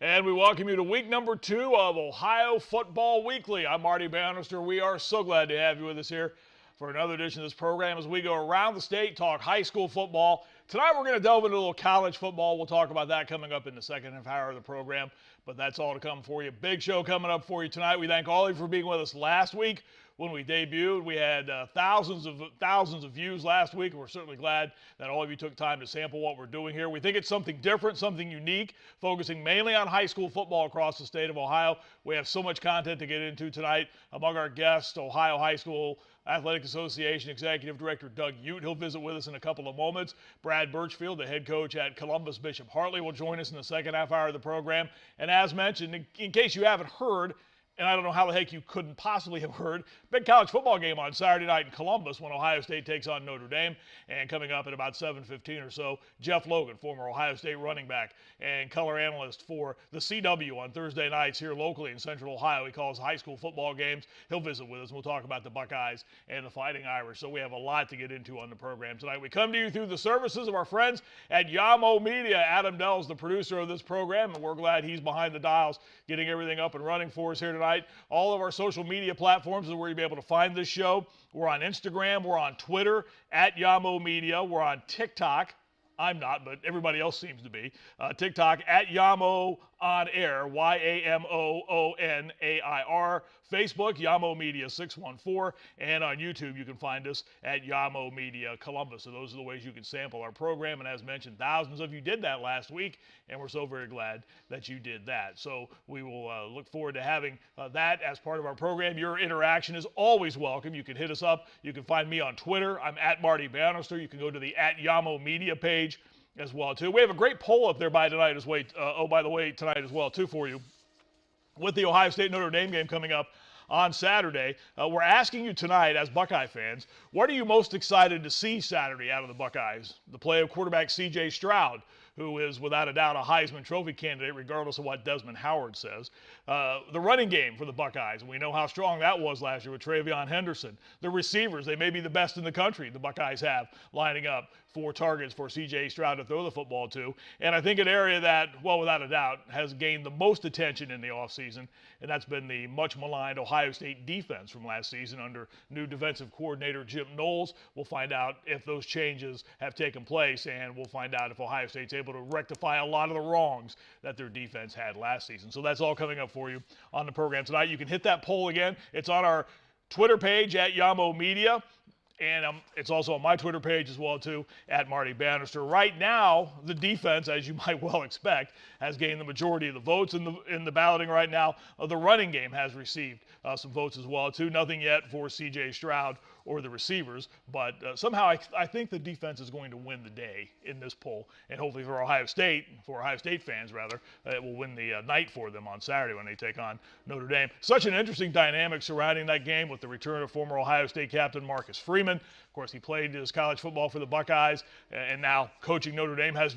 And we welcome you to week number 2 of Ohio Football Weekly. I'm Marty Bannister. We are so glad to have you with us here for another edition of this program as we go around the state, talk high school football. Tonight we're going to delve into a little college football. We'll talk about that coming up in the second half hour of the program, but that's all to come for you. Big show coming up for you tonight. We thank all of you for being with us last week when we debuted. We had thousands of views last week, and we're certainly glad that all of you took time to sample what we're doing here. We think it's something different, something unique, focusing mainly on high school football across the state of Ohio. We have so much content to get into tonight. Among our guests, Ohio High School Athletic Association Executive Director Doug Ute. He'll visit with us in a couple of moments. Brad Burchfield, the head coach at Columbus Bishop Hartley, will join us in the second half hour of the program. And as mentioned, in case you haven't heard, and I don't know how the heck you couldn't possibly have heard, big college football game on Saturday night in Columbus when Ohio State takes on Notre Dame. And coming up at about 7:15 or so, Jeff Logan, former Ohio State running back and color analyst for the CW on Thursday nights here locally in Central Ohio. He calls high school football games. He'll visit with us. We'll talk about the Buckeyes and the Fighting Irish. So we have a lot to get into on the program tonight. We come to you through the services of our friends at Yamo Media. Adam Dell's the producer of this program, and we're glad he's behind the dials getting everything up and running for us here tonight. All of our social media platforms is where you'll be able to find this show. We're on Instagram. We're on Twitter at Yamo Media. We're on TikTok. I'm not, but everybody else seems to be. TikTok at Yamo On Air, YAMOONAIR. Facebook, Yamo Media 614. And on YouTube, you can find us at Yamo Media Columbus. So those are the ways you can sample our program. And as mentioned, thousands of you did that last week, and we're so very glad that you did that. So we will look forward to having that as part of our program. Your interaction is always welcome. You can hit us up. You can find me on Twitter. I'm at Marty Bannister. You can go to the at Yamo Media page as well, too. We have a great poll up there by the way, tonight as well, too, for you. With the Ohio State Notre Dame game coming up on Saturday, we're asking you tonight, as Buckeye fans, what are you most excited to see Saturday out of the Buckeyes? The play of quarterback C.J. Stroud, who is without a doubt a Heisman Trophy candidate, regardless of what Desmond Howard says. The running game for the Buckeyes, and we know how strong that was last year with Travion Henderson. The receivers, they may be the best in the country, the Buckeyes have, lining up for targets for C.J. Stroud to throw the football to. And I think an area that, well, without a doubt, has gained the most attention in the offseason, and that's been the much maligned Ohio State defense from last season under new defensive coordinator Jim Knowles. We'll find out if those changes have taken place, and we'll find out if Ohio State's able to rectify a lot of the wrongs that their defense had last season. So that's all coming up for you on the program tonight. You can hit that poll again. It's on our Twitter page at Yamo Media. And it's also on my Twitter page as well, too, at Marty Bannister. Right now, the defense, as you might well expect, has gained the majority of the votes in the balloting right now. The running game has received some votes as well, too. Nothing yet for C.J. Stroud or the receivers, but somehow I think the defense is going to win the day in this poll, and hopefully for Ohio State fans, rather, it will win the night for them on Saturday when they take on Notre Dame. Such an interesting dynamic surrounding that game with the return of former Ohio State captain Marcus Freeman. Of course, he played his college football for the Buckeyes, and now coaching Notre Dame has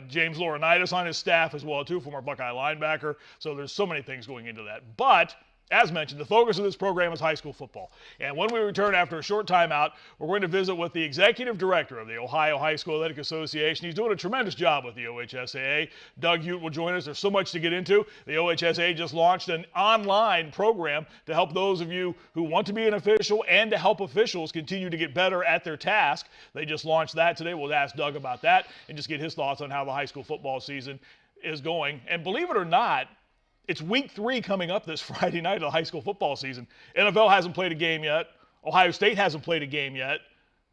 James Laurinaitis on his staff as well, too, former Buckeye linebacker. So there's so many things going into that. But as mentioned, the focus of this program is high school football. And when we return after a short timeout, we're going to visit with the executive director of the Ohio High School Athletic Association. He's doing a tremendous job with the OHSAA. Doug Ute will join us. There's so much to get into. The OHSAA just launched an online program to help those of you who want to be an official and to help officials continue to get better at their task. They just launched that today. We'll ask Doug about that and just get his thoughts on how the high school football season is going. And believe it or not, it's week 3 coming up this Friday night of the high school football season. NFL hasn't played a game yet. Ohio State hasn't played a game yet.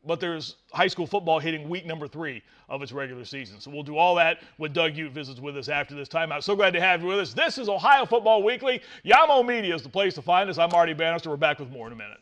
But there's high school football hitting week number 3 of its regular season. So we'll do all that when Doug Ute visits with us after this timeout. So glad to have you with us. This is Ohio Football Weekly. Yamo Media is the place to find us. I'm Marty Bannister. We're back with more in a minute.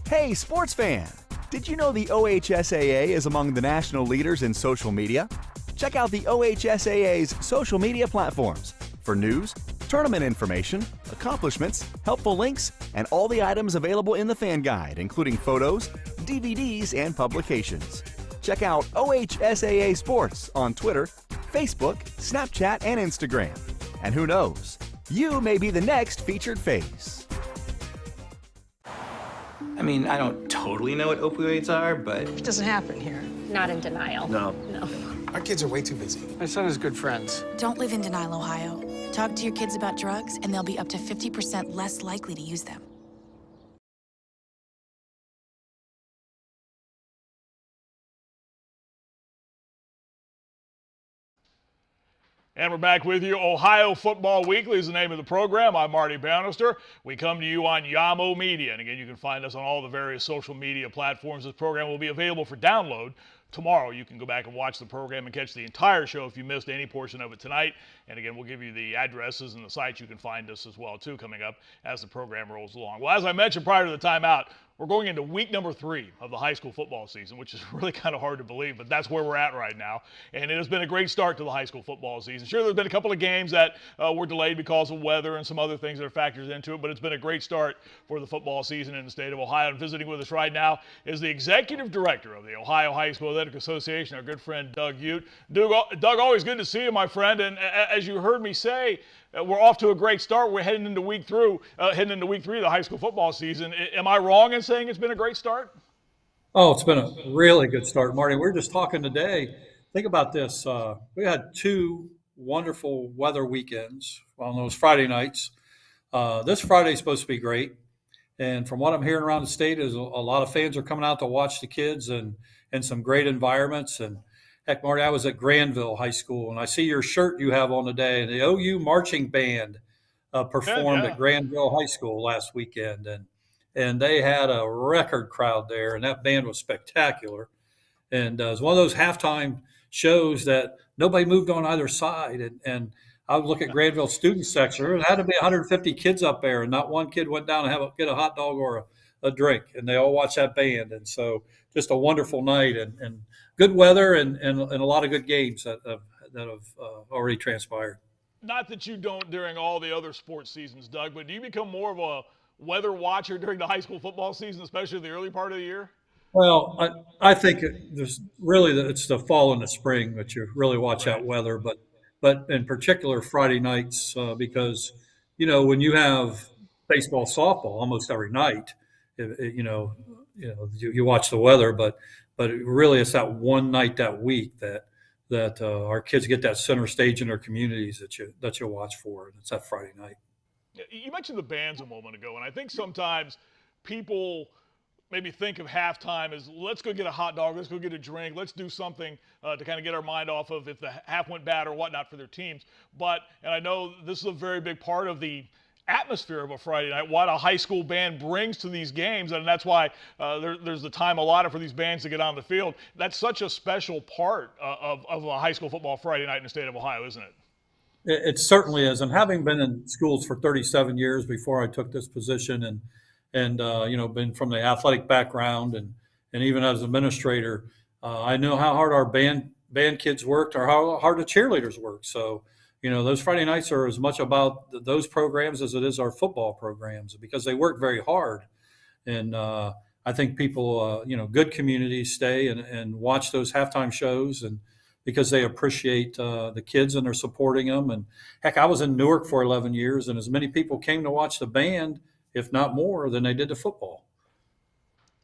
Hey, sports fan! Did you know the OHSAA is among the national leaders in social media? Check out the OHSAA's social media platforms for news, tournament information, accomplishments, helpful links, and all the items available in the fan guide, including photos, DVDs, and publications. Check out OHSAA Sports on Twitter, Facebook, Snapchat, and Instagram. And who knows, you may be the next featured face. I mean, I don't totally know what opioids are, but... It doesn't happen here. Not in denial. No. No. Our kids are way too busy. My son has good friends. Don't live in denial, Ohio. Talk to your kids about drugs, and they'll be up to 50% less likely to use them. And we're back with you. Ohio Football Weekly is the name of the program. I'm Marty Bannister. We come to you on YAMO Media. And again, you can find us on all the various social media platforms. This program will be available for download tomorrow. You can go back and watch the program and catch the entire show if you missed any portion of it tonight. And again, we'll give you the addresses and the sites you can find us as well, too, coming up as the program rolls along. Well, as I mentioned prior to the timeout, we're going into week number 3 of the high school football season, which is really kind of hard to believe, but that's where we're at right now. And it has been a great start to the high school football season. Sure, there's been a couple of games that were delayed because of weather and some other things that are factors into it, but it's been a great start for the football season in the state of Ohio. And visiting with us right now is the executive director of the Ohio High School Athletic Association, our good friend Doug Ute. Doug, always good to see you, my friend. And as you heard me say, we're off to a great start. We're heading into week 3 of the high school football season. Am I wrong in saying it's been a great start? Oh, it's been a really good start, Marty. We were just talking today. Think about this. We had 2 wonderful weather weekends on those Friday nights. This Friday is supposed to be great. And from what I'm hearing around the state is a lot of fans are coming out to watch the kids and some great environments. And heck, Marty, I was at Granville High School, and I see your shirt you have on today. The OU marching band performed at Granville High School last weekend, and they had a record crowd there, and that band was spectacular. And it was one of those halftime shows that nobody moved on either side. And I would look at Granville student section. There had to be 150 kids up there, and not one kid went down and get a hot dog or a drink, and they all watched that band. And so just a wonderful night and good weather and a lot of good games that have already transpired. Not that you don't during all the other sports seasons, Doug, but do you become more of a weather watcher during the high school football season, especially the early part of the year? Well, I think there's really it's the fall and the spring that you really watch that weather, but in particular Friday nights because when you have baseball, softball almost every night, you watch the weather, but really it's that one night that week that our kids get that center stage in their communities that you watch for, and it's that Friday night. You mentioned the bands a moment ago, and I think sometimes people maybe think of halftime as let's go get a hot dog, let's go get a drink, let's do something to kind of get our mind off of if the half went bad or whatnot for their teams. And I know this is a very big part of the atmosphere of a Friday night, what a high school band brings to these games, and that's why there's the time allotted for these bands to get on the field. That's such a special part of a high school football Friday night in the state of Ohio, isn't it? It certainly is. And having been in schools for 37 years before I took this position and been from the athletic background and even as an administrator, I know how hard our band kids worked or how hard the cheerleaders worked. So, those Friday nights are as much about those programs as it is our football programs because they work very hard. And I think people, good communities stay and watch those halftime shows and because they appreciate the kids and they're supporting them. And heck, I was in Newark for 11 years and as many people came to watch the band, if not more, than they did the football.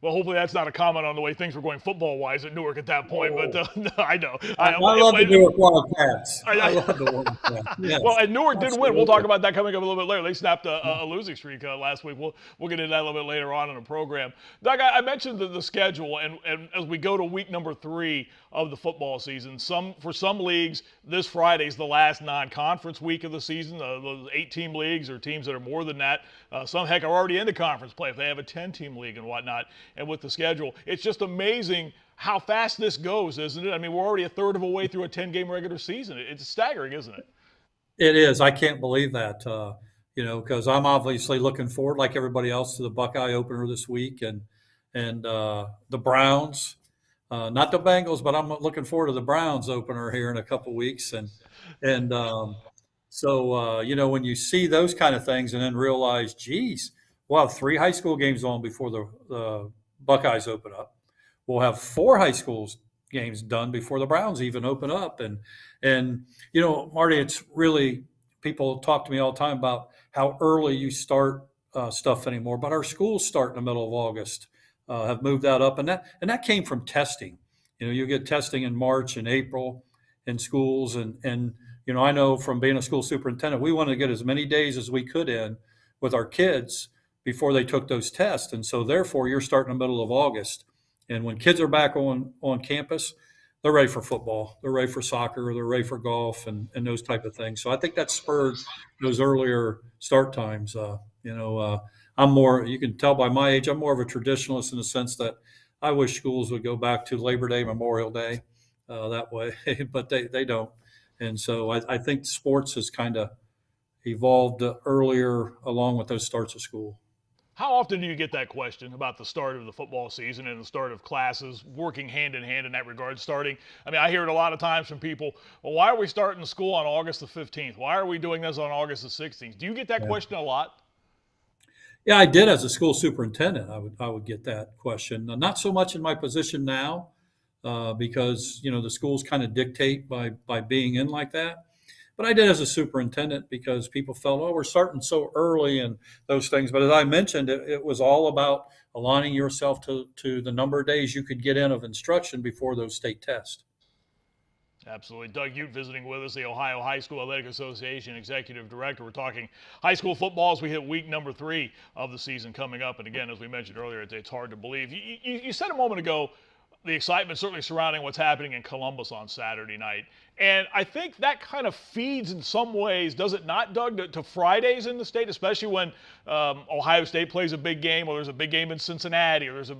Well, hopefully that's not a comment on the way things were going football-wise at Newark at that point, but I know. I love the Newark Wildcats. I love the Wildcats. Yes. Well, and Newark did win. We'll talk about that coming up a little bit later. They snapped a losing streak last week. We'll get into that a little bit later on in the program. Doug, I mentioned the schedule, and as we go to week number 3 of the football season, for some leagues, this Friday is the last non-conference week of the season. Those 8-team leagues or teams that are more than that, some heck are already into conference play if they have a 10-team league and whatnot. And with the schedule, it's just amazing how fast this goes, isn't it? I mean, we're already a third of a way through a 10-game regular season. It's staggering, isn't it? It is. I can't believe that, because I'm obviously looking forward, like everybody else, to the Buckeye opener this week and the Browns. Not the Bengals, but I'm looking forward to the Browns opener here in a couple weeks. So when you see those kind of things and then realize, geez, we'll have 3 high school games on before the Buckeyes open up. We'll have 4 high school games done before the Browns even open up. And Marty, it's really, people talk to me all the time about how early you start stuff anymore, but our schools start in the middle of August, have moved that up. And that came from testing. You get testing in March and April. in schools. And I know from being a school superintendent, we wanted to get as many days as we could in with our kids before they took those tests. And so therefore you're starting in the middle of August. And when kids are back on campus, they're ready for football, they're ready for soccer, they're ready for golf and those type of things. So I think that spurred those earlier start times. I'm more, you can tell by my age, I'm more of a traditionalist in the sense that I wish schools would go back to Labor Day, Memorial Day that way, but they don't. And so I think sports has kind of evolved earlier along with those starts of school. How often do you get that question about the start of the football season and the start of classes working hand in hand in that regard? I hear it a lot of times from people, well, why are we starting school on August the 15th? Why are we doing this on August the 16th? Do you get that question a lot? Yeah, I did as a school superintendent. I would get that question. Not so much in my position now, because the schools kind of dictate by being in like that. But I did as a superintendent because people felt, oh, we're starting so early and those things. But as I mentioned, it was all about aligning yourself to the number of days you could get in of instruction before those state tests. Absolutely. Doug Ute visiting with us, the Ohio High School Athletic Association Executive Director. We're talking high school football as we hit week number 3 of the season coming up. And again, as we mentioned earlier, it's hard to believe. You said a moment ago, the excitement certainly surrounding what's happening in Columbus on Saturday night. And I think that kind of feeds in some ways, does it not, Doug, to Fridays in the state, especially when Ohio State plays a big game, or there's a big game in Cincinnati, or there's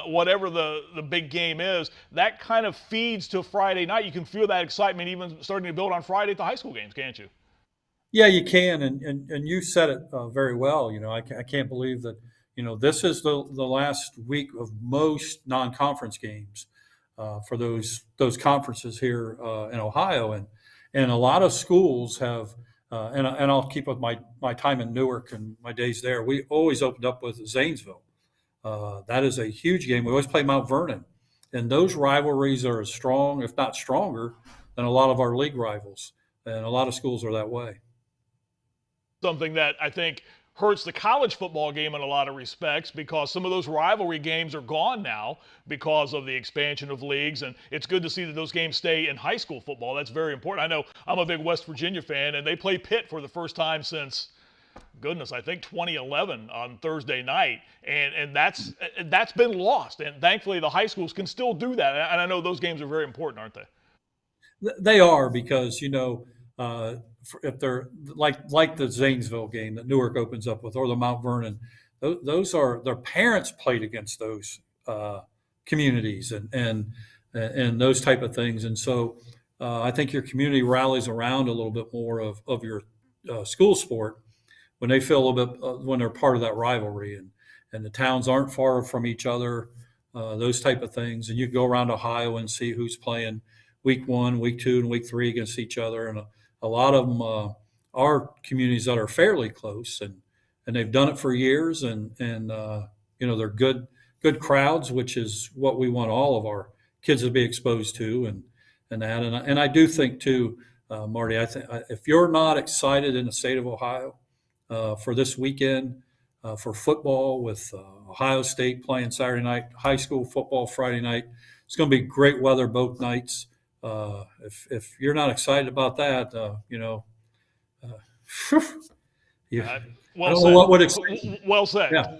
whatever the big game is. That kind of feeds to Friday night. You can feel that excitement even starting to build on Friday at the high school games, can't you? Yeah, you can. And you said it very well. I can't believe that this is the last week of most non-conference games for those conferences here in Ohio, and a lot of schools have. And I'll keep with my time in Newark and my days there. We always opened up with Zanesville. That is a huge game. We always play Mount Vernon, and those rivalries are as strong, if not stronger, than a lot of our league rivals. And a lot of schools are that way. Something that I think hurts the college football game in a lot of respects, because some of those rivalry games are gone now because of the expansion of leagues, and it's good to see that those games stay in high school football. That's very important. I know I'm a big West Virginia fan, and they play Pitt for the first time since, goodness, I think 2011 on Thursday night, and that's been lost, and thankfully the high schools can still do that, and I know those games are very important, aren't they? They are, because if they're like the Zanesville game that Newark opens up with, or the Mount Vernon, those are their parents played against those communities and those type of things, and so I think your community rallies around a little bit more of your school sport when they feel a little bit when they're part of that rivalry, and the towns aren't far from each other, those type of things, and you go around Ohio and see who's playing week 1, week 2, and week 3 against each other, and a lot of them are communities that are fairly close, and they've done it for years, and they're good crowds, which is what we want all of our kids to be exposed to, and I do think too, Marty, I think if you're not excited in the state of Ohio for this weekend for football, with Ohio State playing Saturday night, high school football Friday night, it's going to be great weather both nights. If you're not excited about that, yeah. Well said. Well said. Yeah.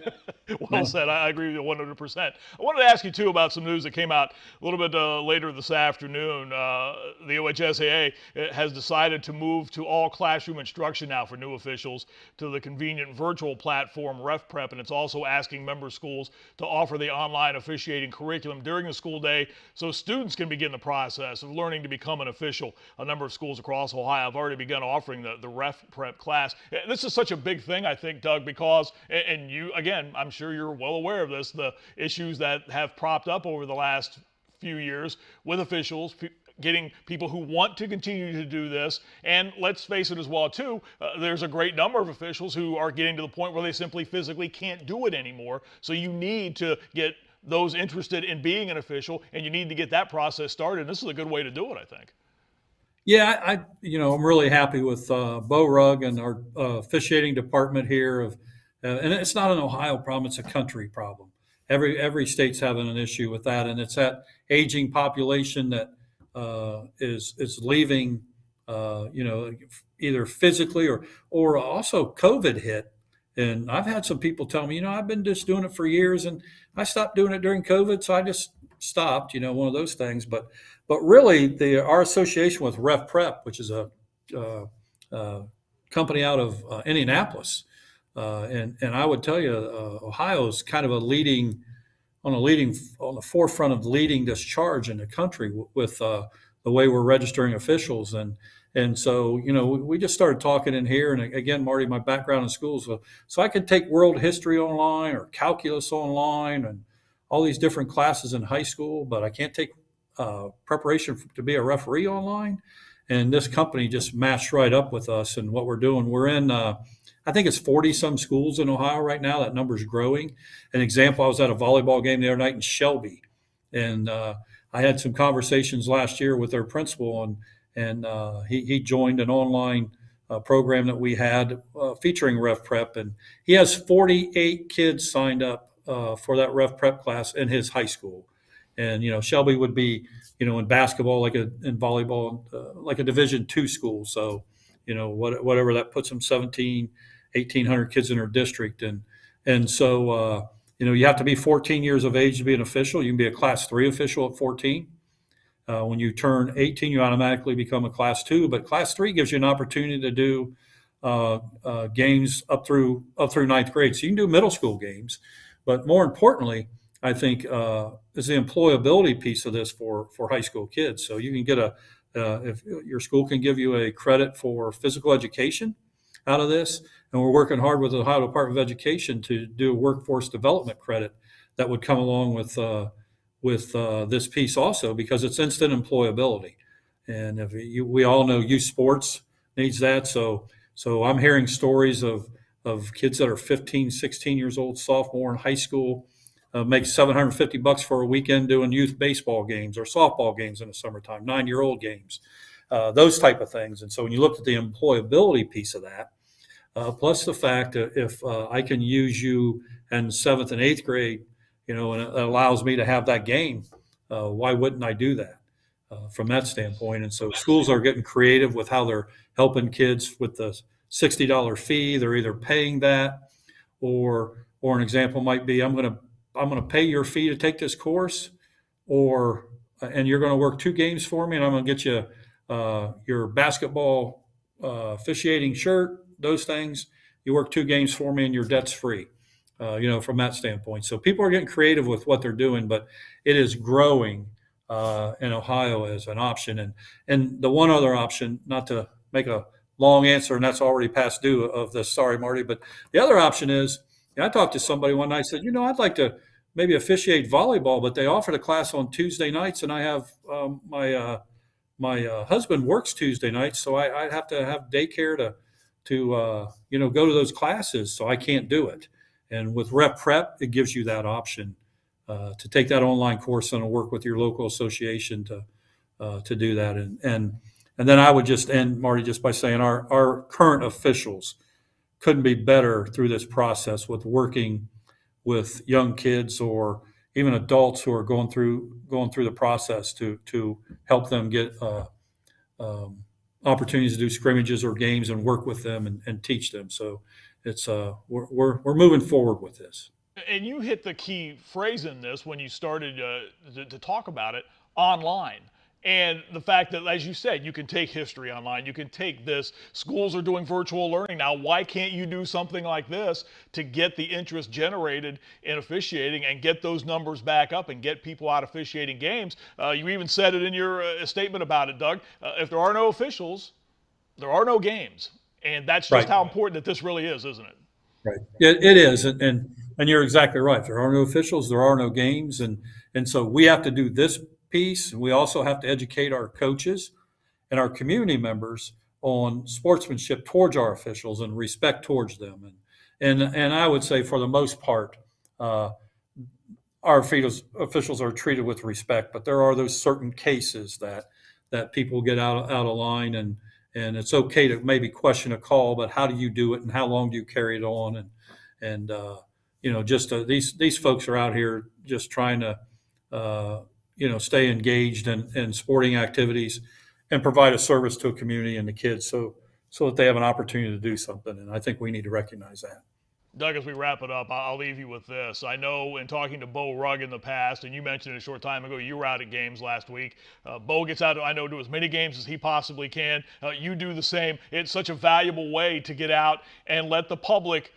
Well said. I agree with you 100%. I wanted to ask you, too, about some news that came out a little bit later this afternoon. The OHSAA has decided to move to all classroom instruction now for new officials to the convenient virtual platform RefPrep, and it's also asking member schools to offer the online officiating curriculum during the school day so students can begin the process of learning to become an official. A number of schools across Ohio have already begun offering the RefPrep class. This is such a big thing, I think, Doug, because, and you, again, I'm sure you're well aware of this, the issues that have propped up over the last few years with officials, getting people who want to continue to do this. And let's face it as well, too, there's a great number of officials who are getting to the point where they simply physically can't do it anymore. So you need to get those interested in being an official, and you need to get that process started. And this is a good way to do it, I think. Yeah, I'm really happy with Bo Rugg and our officiating department here. And it's not an Ohio problem; it's a country problem. Every state's having an issue with that, and it's that aging population that is leaving, either physically or also COVID hit. And I've had some people tell me, I've been just doing it for years, and I stopped doing it during COVID, so I just stopped. One of those things. But really, our association with Ref Prep, which is a company out of Indianapolis, and I would tell you, Ohio is kind of on the forefront of leading this charge in the country with the way we're registering officials. And so, we just started talking in here. And again, Marty, my background in schools, so I could take world history online or calculus online and all these different classes in high school, but I can't take preparation to be a referee online. And this company just matched right up with us and what we're doing. We're in, I think it's 40 some schools in Ohio right now. That number's growing. An example, I was at a volleyball game the other night in Shelby, and I had some conversations last year with their principal, and he joined an online program that we had featuring Ref Prep, and he has 48 kids signed up for that Ref Prep class in his high school. And Shelby would be in basketball in volleyball like a Division II school. So whatever that puts them, 1,800 kids in her district, and so you have to be 14 years of age to be an official. You can be a Class 3 official at 14. When you turn 18, you automatically become a Class 2. But Class 3 gives you an opportunity to do games up through ninth grade. So you can do middle school games. But more importantly, I think is the employability piece of this for high school kids. So you can get if your school can give you a credit for physical education out of this, and we're working hard with the Ohio Department of Education to do a workforce development credit that would come along with this piece also, because it's instant employability. And we all know youth sports needs that. So I'm hearing stories of kids that are 15, 16 years old, sophomore in high school, make $750 for a weekend doing youth baseball games or softball games in the summertime, 9-year-old games, those type of things. And so when you look at the employability piece of that, plus the fact that if I can use you in 7th and 8th grade, and it allows me to have that game, why wouldn't I do that from that standpoint? And so schools are getting creative with how they're helping kids with the $60 fee. They're either paying that, or an example might be, I'm going to pay your fee to take this course, and you're going to work 2 games for me, and I'm going to get you your basketball officiating shirt, those things. You work 2 games for me, and your debt's free. From that standpoint. So people are getting creative with what they're doing, but it is growing in Ohio as an option. And the one other option, not to make a long answer, and that's already past due of this, sorry, Marty, but the other option is, I talked to somebody one night, I said, I'd like to maybe officiate volleyball, but they offered a class on Tuesday nights, and I have my husband works Tuesday nights, so I have to have daycare to go to those classes, so I can't do it. And with Rep Prep, it gives you that option to take that online course and work with your local association to do that. And then I would just end, Marty, just by saying our current officials couldn't be better through this process with working with young kids or even adults who are going through the process to help them get opportunities to do scrimmages or games and work with them and teach them. So it's we're moving forward with this. And you hit the key phrase in this when you started to talk about it, online. And the fact that, as you said, you can take history online, you can take this. Schools are doing virtual learning now. Why can't you do something like this to get the interest generated in officiating and get those numbers back up and get people out officiating games? You even said it in your statement about it, Doug. If there are no officials, there are no games. And that's just how important that this really is, isn't it? Right. It is. And you're exactly right. If there are no officials, there are no games. And so we have to do this piece. We also have to educate our coaches and our community members on sportsmanship towards our officials and respect towards them. And I would say for the most part, our officials are treated with respect, but there are those certain cases that people get out of line, and it's okay to maybe question a call, but how do you do it and how long do you carry it on? And these folks are out here just trying to stay engaged in sporting activities and provide a service to a community and the kids so that they have an opportunity to do something. And I think we need to recognize that. Doug, as we wrap it up, I'll leave you with this. I know in talking to Bo Rugg in the past, and you mentioned it a short time ago, you were out at games last week. Bo gets out, I know, to as many games as he possibly can. You do the same. It's such a valuable way to get out and let the public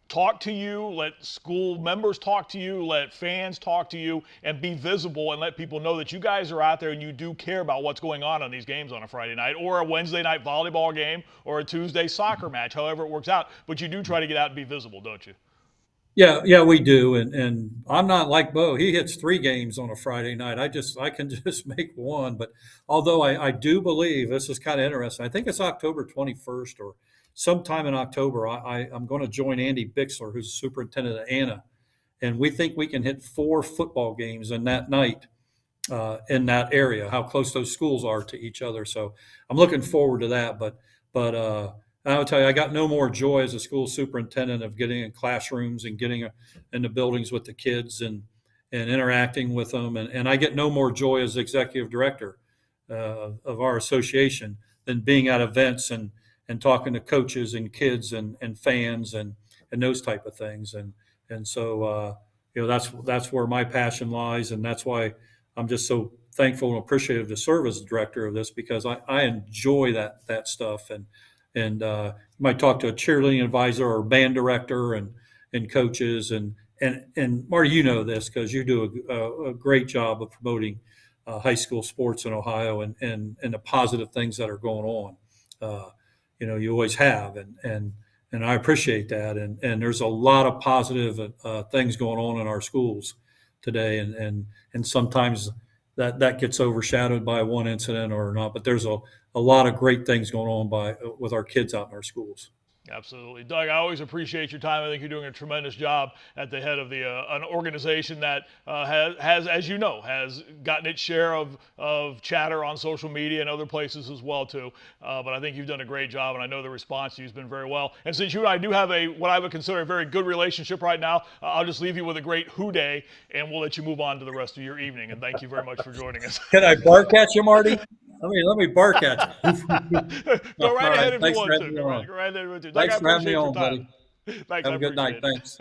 talk to you, let school members talk to you, let fans talk to you, and be visible and let people know that you guys are out there and you do care about what's going on these games on a Friday night or a Wednesday night volleyball game or a Tuesday soccer match, however it works out. But you do try to get out and be visible, don't you? Yeah, we do, and I'm not like Bo. He hits 3 games on a Friday night. I can just make one. But although I do believe this is kind of interesting, I think it's October 21st or sometime in October. I'm going to join Andy Bixler, who's the superintendent at Anna, and we think we can hit 4 football games in that night in that area. How close those schools are to each other. So I'm looking forward to that. But I will tell you, I got no more joy as a school superintendent of getting in classrooms and getting in the buildings with the kids and interacting with them. And I get no more joy as executive director of our association than being at events and talking to coaches and kids and fans and those type of things. And so, that's where my passion lies. And that's why I'm just so thankful and appreciative to serve as the director of this, because I enjoy that stuff. And you might talk to a cheerleading advisor or band director and coaches and Marty, you know this because you do a great job of promoting high school sports in Ohio and the positive things that are going on. You always have, and I appreciate that. And there's a lot of positive things going on in our schools today, and sometimes that gets overshadowed by one incident or not. But there's a lot of great things going on with our kids out in our schools. Absolutely. Doug, I always appreciate your time. I think you're doing a tremendous job at the head of an organization that has, as you know, has gotten its share of chatter on social media and other places as well, too. But I think you've done a great job, and I know the response to you has been very well. And since you and I do have what I would consider a very good relationship right now, I'll just leave you with a great who day, and we'll let you move on to the rest of your evening. And thank you very much for joining us. Can I bark at you, Marty? Let me bark at you. Go right ahead if you Thanks want for to. having me Go on. right ahead if you want to. Doug, Thanks I for having me appreciate your on, time. buddy. Thanks, Have a good night. it. Thanks.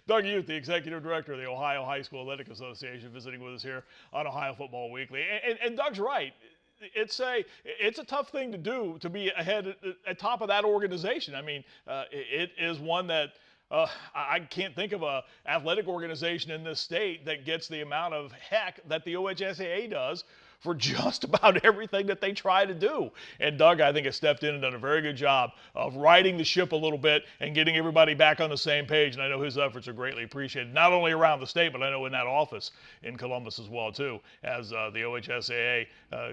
Doug Youth, the Executive Director of the Ohio High School Athletic Association, visiting with us here on Ohio Football Weekly. And Doug's right. It's a tough thing to do, to be ahead at top of that organization. I mean, it is one that I can't think of a athletic organization in this state that gets the amount of heck that the OHSAA does for just about everything that they try to do. And Doug, I think, has stepped in and done a very good job of righting the ship a little bit and getting everybody back on the same page. And I know his efforts are greatly appreciated, not only around the state, but I know in that office in Columbus as well, too, as the OHSAA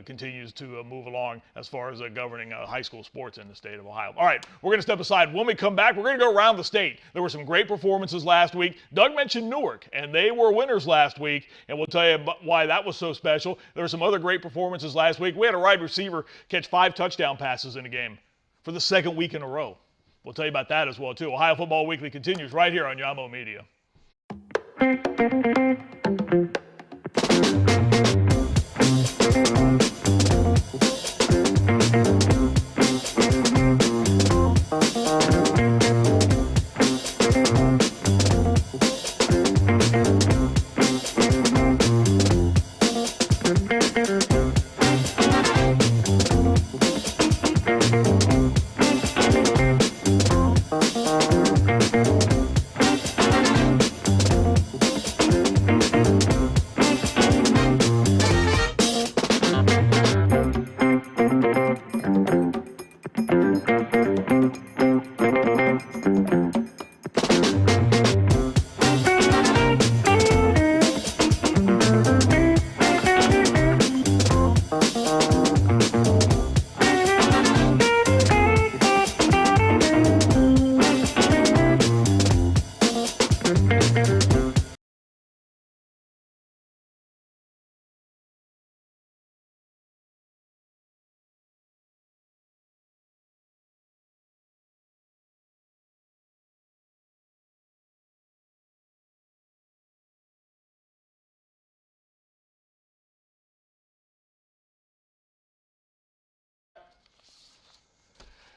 continues to move along as far as governing high school sports in the state of Ohio. All right, we're going to step aside. When we come back, we're going to go around the state. There were some great performances last week. Doug mentioned Newark, and they were winners last week, and we'll tell you why that was so special. There were some other great performances last week. We had a wide receiver catch 5 touchdown passes in a game for the second week in a row. We'll tell you about that as well, too. Ohio Football Weekly continues right here on Yamo Media.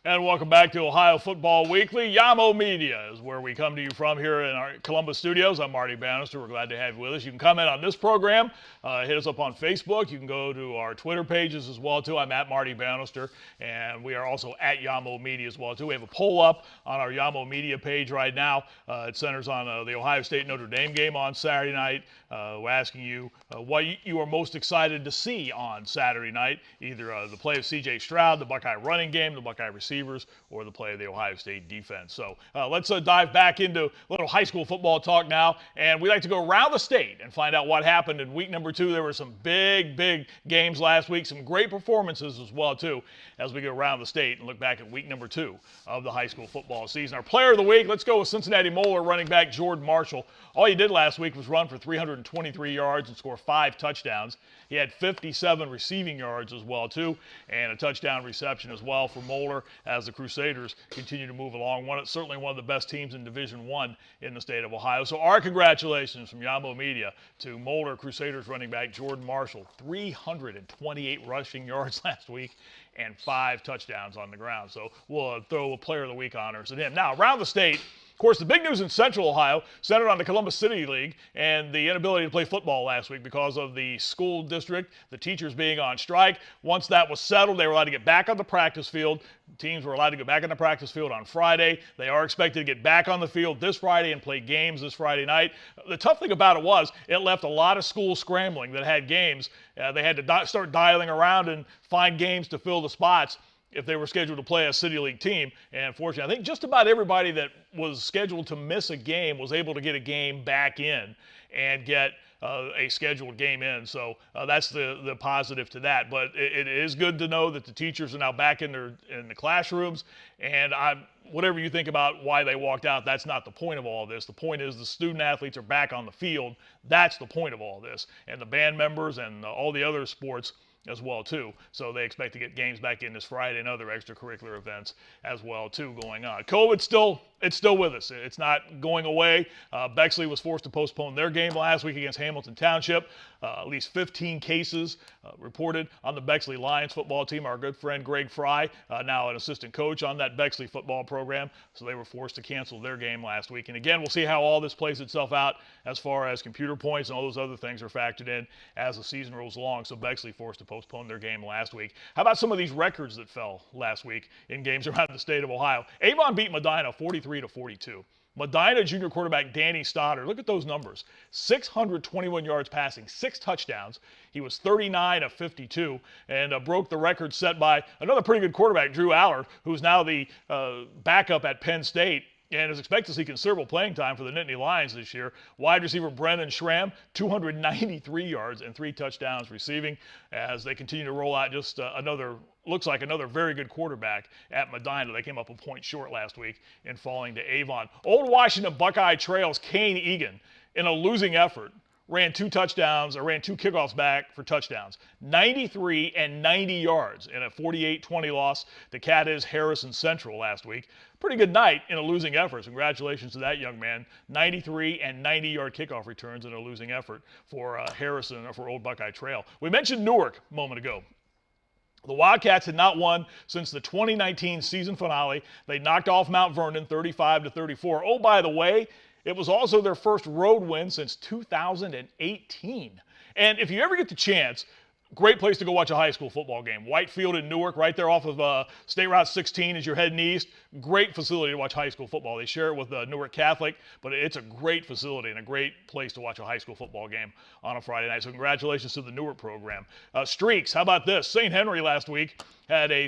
And welcome back to Ohio Football Weekly. Yamo Media is where we come to you from here in our Columbus studios. I'm Marty Bannister. We're glad to have you with us. You can comment on this program. Hit us up on Facebook. You can go to our Twitter pages as well, too. I'm at Marty Bannister, and we are also at Yamo Media as well, too. We have a poll up on our Yamo Media page right now. It centers on the Ohio State-Notre Dame game on Saturday night. We're asking you what you are most excited to see on Saturday night, either the play of C.J. Stroud, the Buckeye running game, the Buckeye receivers, or the play of the Ohio State defense. So let's dive back into a little high school football talk now, and we like to go around the state and find out what happened in week number 2. There were some big games last week, some great performances as well, too, as we go around the state and look back at week number 2 of the high school football season. Our player of the week, let's go with Cincinnati Moeller running back Jordan Marshall. All he did last week was run for 323 yards and score 5 touchdowns. He had 57 receiving yards as well, too, and a touchdown reception as well for Moeller as the Crusaders continue to move along. Certainly one of the best teams in Division I in the state of Ohio. So our congratulations from Yamo Media to Moeller Crusaders running back Jordan Marshall. 328 rushing yards last week and 5 touchdowns on the ground. So we'll throw a player of the week honors at him. Now, around the state, of course, the big news in Central Ohio centered on the Columbus City League and the inability to play football last week because of the school district, the teachers being on strike. Once that was settled, they were allowed to get back on the practice field. Teams were allowed to go back on the practice field on Friday. They are expected to get back on the field this Friday and play games this Friday night. The tough thing about it was it left a lot of schools scrambling that had games. They had to start dialing around and find games to fill the spots if they were scheduled to play a City League team. And fortunately, I think just about everybody that was scheduled to miss a game was able to get a game back in and get a scheduled game in. So that's the positive to that. But it is good to know that the teachers are now back in the classrooms. And whatever you think about why they walked out, that's not the point of all this. The point is the student athletes are back on the field. That's the point of all this. And the band members and all the other sports as well, too. So they expect to get games back in this Friday and other extracurricular events as well, too, going on. COVID's still with us. It's not going away. Bexley was forced to postpone their game last week against Hamilton Township. At least 15 cases reported on the Bexley Lions football team. Our good friend Greg Fry, now an assistant coach on that Bexley football program. So they were forced to cancel their game last week. And again, we'll see how all this plays itself out as far as computer points and all those other things are factored in as the season rolls along. So Bexley forced to postpone their game last week. How about some of these records that fell last week in games around the state of Ohio? Avon beat Medina 43-42. Medina junior quarterback Danny Stoddard, look at those numbers. 621 yards passing, 6 touchdowns. He was 39 of 52 and broke the record set by another pretty good quarterback, Drew Allard, who's now the backup at Penn State and is expected to see considerable playing time for the Nittany Lions this year. Wide receiver Brennan Schramm, 293 yards and 3 touchdowns receiving as they continue to roll out just looks like another very good quarterback at Medina. They came up a point short last week in falling to Avon. Old Washington Buckeye Trails Kane Egan, in a losing effort, ran 2 kickoffs back for touchdowns. 93 and 90 yards in a 48-20 loss to Cadiz Harrison Central last week. Pretty good night in a losing effort. Congratulations to that young man. 93 and 90-yard kickoff returns in a losing effort for Harrison, or for Old Buckeye Trail. We mentioned Newark a moment ago. The Wildcats had not won since the 2019 season finale. They knocked off Mount Vernon 35-34. Oh, by the way, it was also their first road win since 2018. And if you ever get the chance, great place to go watch a high school football game. Whitefield in Newark, right there off of State Route 16 as you're heading east. Great facility to watch high school football. They share it with Newark Catholic, but it's a great facility and a great place to watch a high school football game on a Friday night. So congratulations to the Newark program. Streaks, how about this? St. Henry last week had a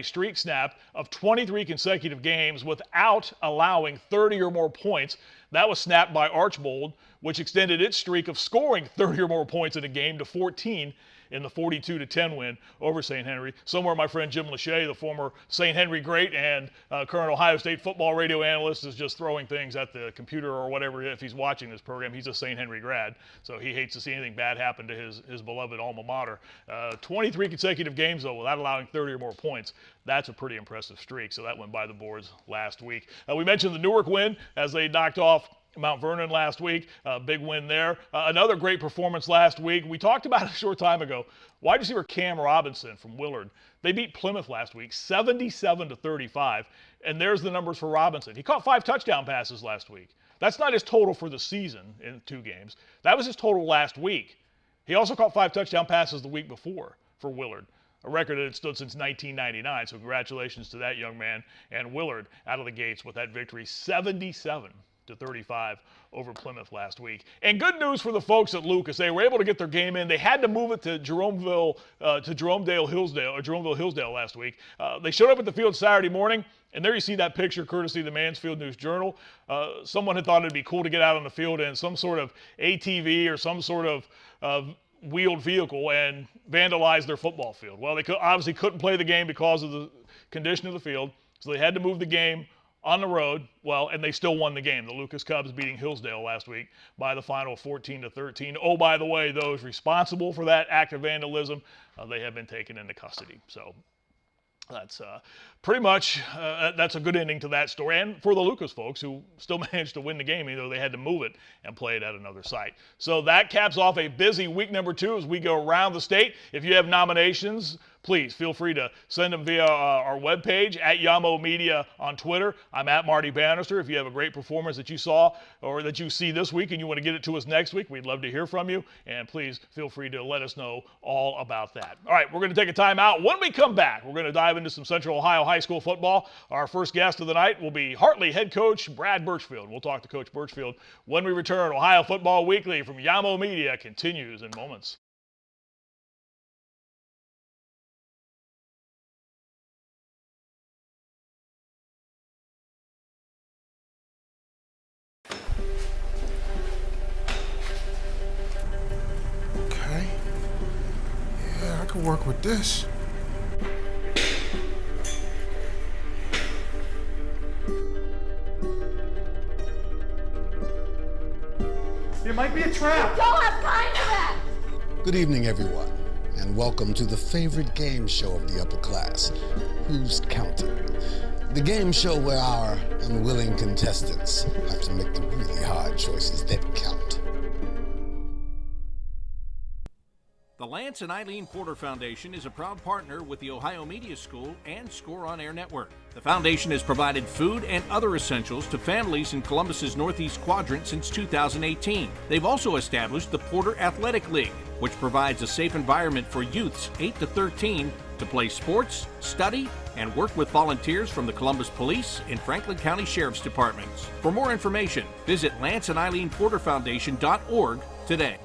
streak snap of 23 consecutive games without allowing 30 or more points. That was snapped by Archbold, which extended its streak of scoring 30 or more points in a game to 14 in the 42-10 win over St. Henry. Somewhere my friend Jim Lachey, the former St. Henry great and current Ohio State football radio analyst, is just throwing things at the computer or whatever if he's watching this program. He's a St. Henry grad, so he hates to see anything bad happen to his beloved alma mater. 23 consecutive games, though, without allowing 30 or more points. That's a pretty impressive streak, so that went by the boards last week. We mentioned the Newark win as they knocked off Mount Vernon last week. Big win there. Another great performance last week. We talked about it a short time ago. Wide receiver Cam Robinson from Willard. They beat Plymouth last week, 77-35. And there's the numbers for Robinson. He caught 5 touchdown passes last week. That's not his total for the season in 2 games. That was his total last week. He also caught 5 touchdown passes the week before for Willard, a record that had stood since 1999. So congratulations to that young man. And Willard out of the gates with that victory, 77-35 over Plymouth last week. And good news for the folks at Lucas. They were able to get their game in. They had to move it to Jeromeville Hillsdale last week. They showed up at the field Saturday morning, and there you see that picture courtesy of the Mansfield News-Journal. Someone had thought it'd be cool to get out on the field in some sort of ATV or some sort of wheeled vehicle and vandalize their football field. Well, they obviously couldn't play the game because of the condition of the field, so they had to move the game on the road. Well, and they still won the game. The Lucas Cubs beating Hillsdale last week by the final 14-13. Oh, by the way, those responsible for that act of vandalism, they have been taken into custody. So that's pretty much that's a good ending to that story. And for the Lucas folks who still managed to win the game, even though they had to move it and play it at another site. So that caps off a busy week number 2 as we go around the state. If you have nominations, please feel free to send them via our webpage at Yamo Media on Twitter. I'm at Marty Bannister. If you have a great performance that you saw or that you see this week and you want to get it to us next week, we'd love to hear from you. And please feel free to let us know all about that. All right, we're going to take a time out. When we come back, we're going to dive into some Central Ohio high school football. Our first guest of the night will be Hartley head coach Brad Burchfield. We'll talk to Coach Burchfield when we return. Ohio Football Weekly from Yamo Media continues in moments. I can work with this. It might be a trap. Don't have time for that! Good evening, everyone, and welcome to the favorite game show of the upper class, Who's Counting? The game show where our unwilling contestants have to make the really hard choices that count. The Lance and Eileen Porter Foundation is a proud partner with the Ohio Media School and Score On Air Network. The foundation has provided food and other essentials to families in Columbus's Northeast Quadrant since 2018. They've also established the Porter Athletic League, which provides a safe environment for youths 8 to 13 to play sports, study, and work with volunteers from the Columbus Police and Franklin County Sheriff's Departments. For more information, visit lanceandeileenporterfoundation.org today.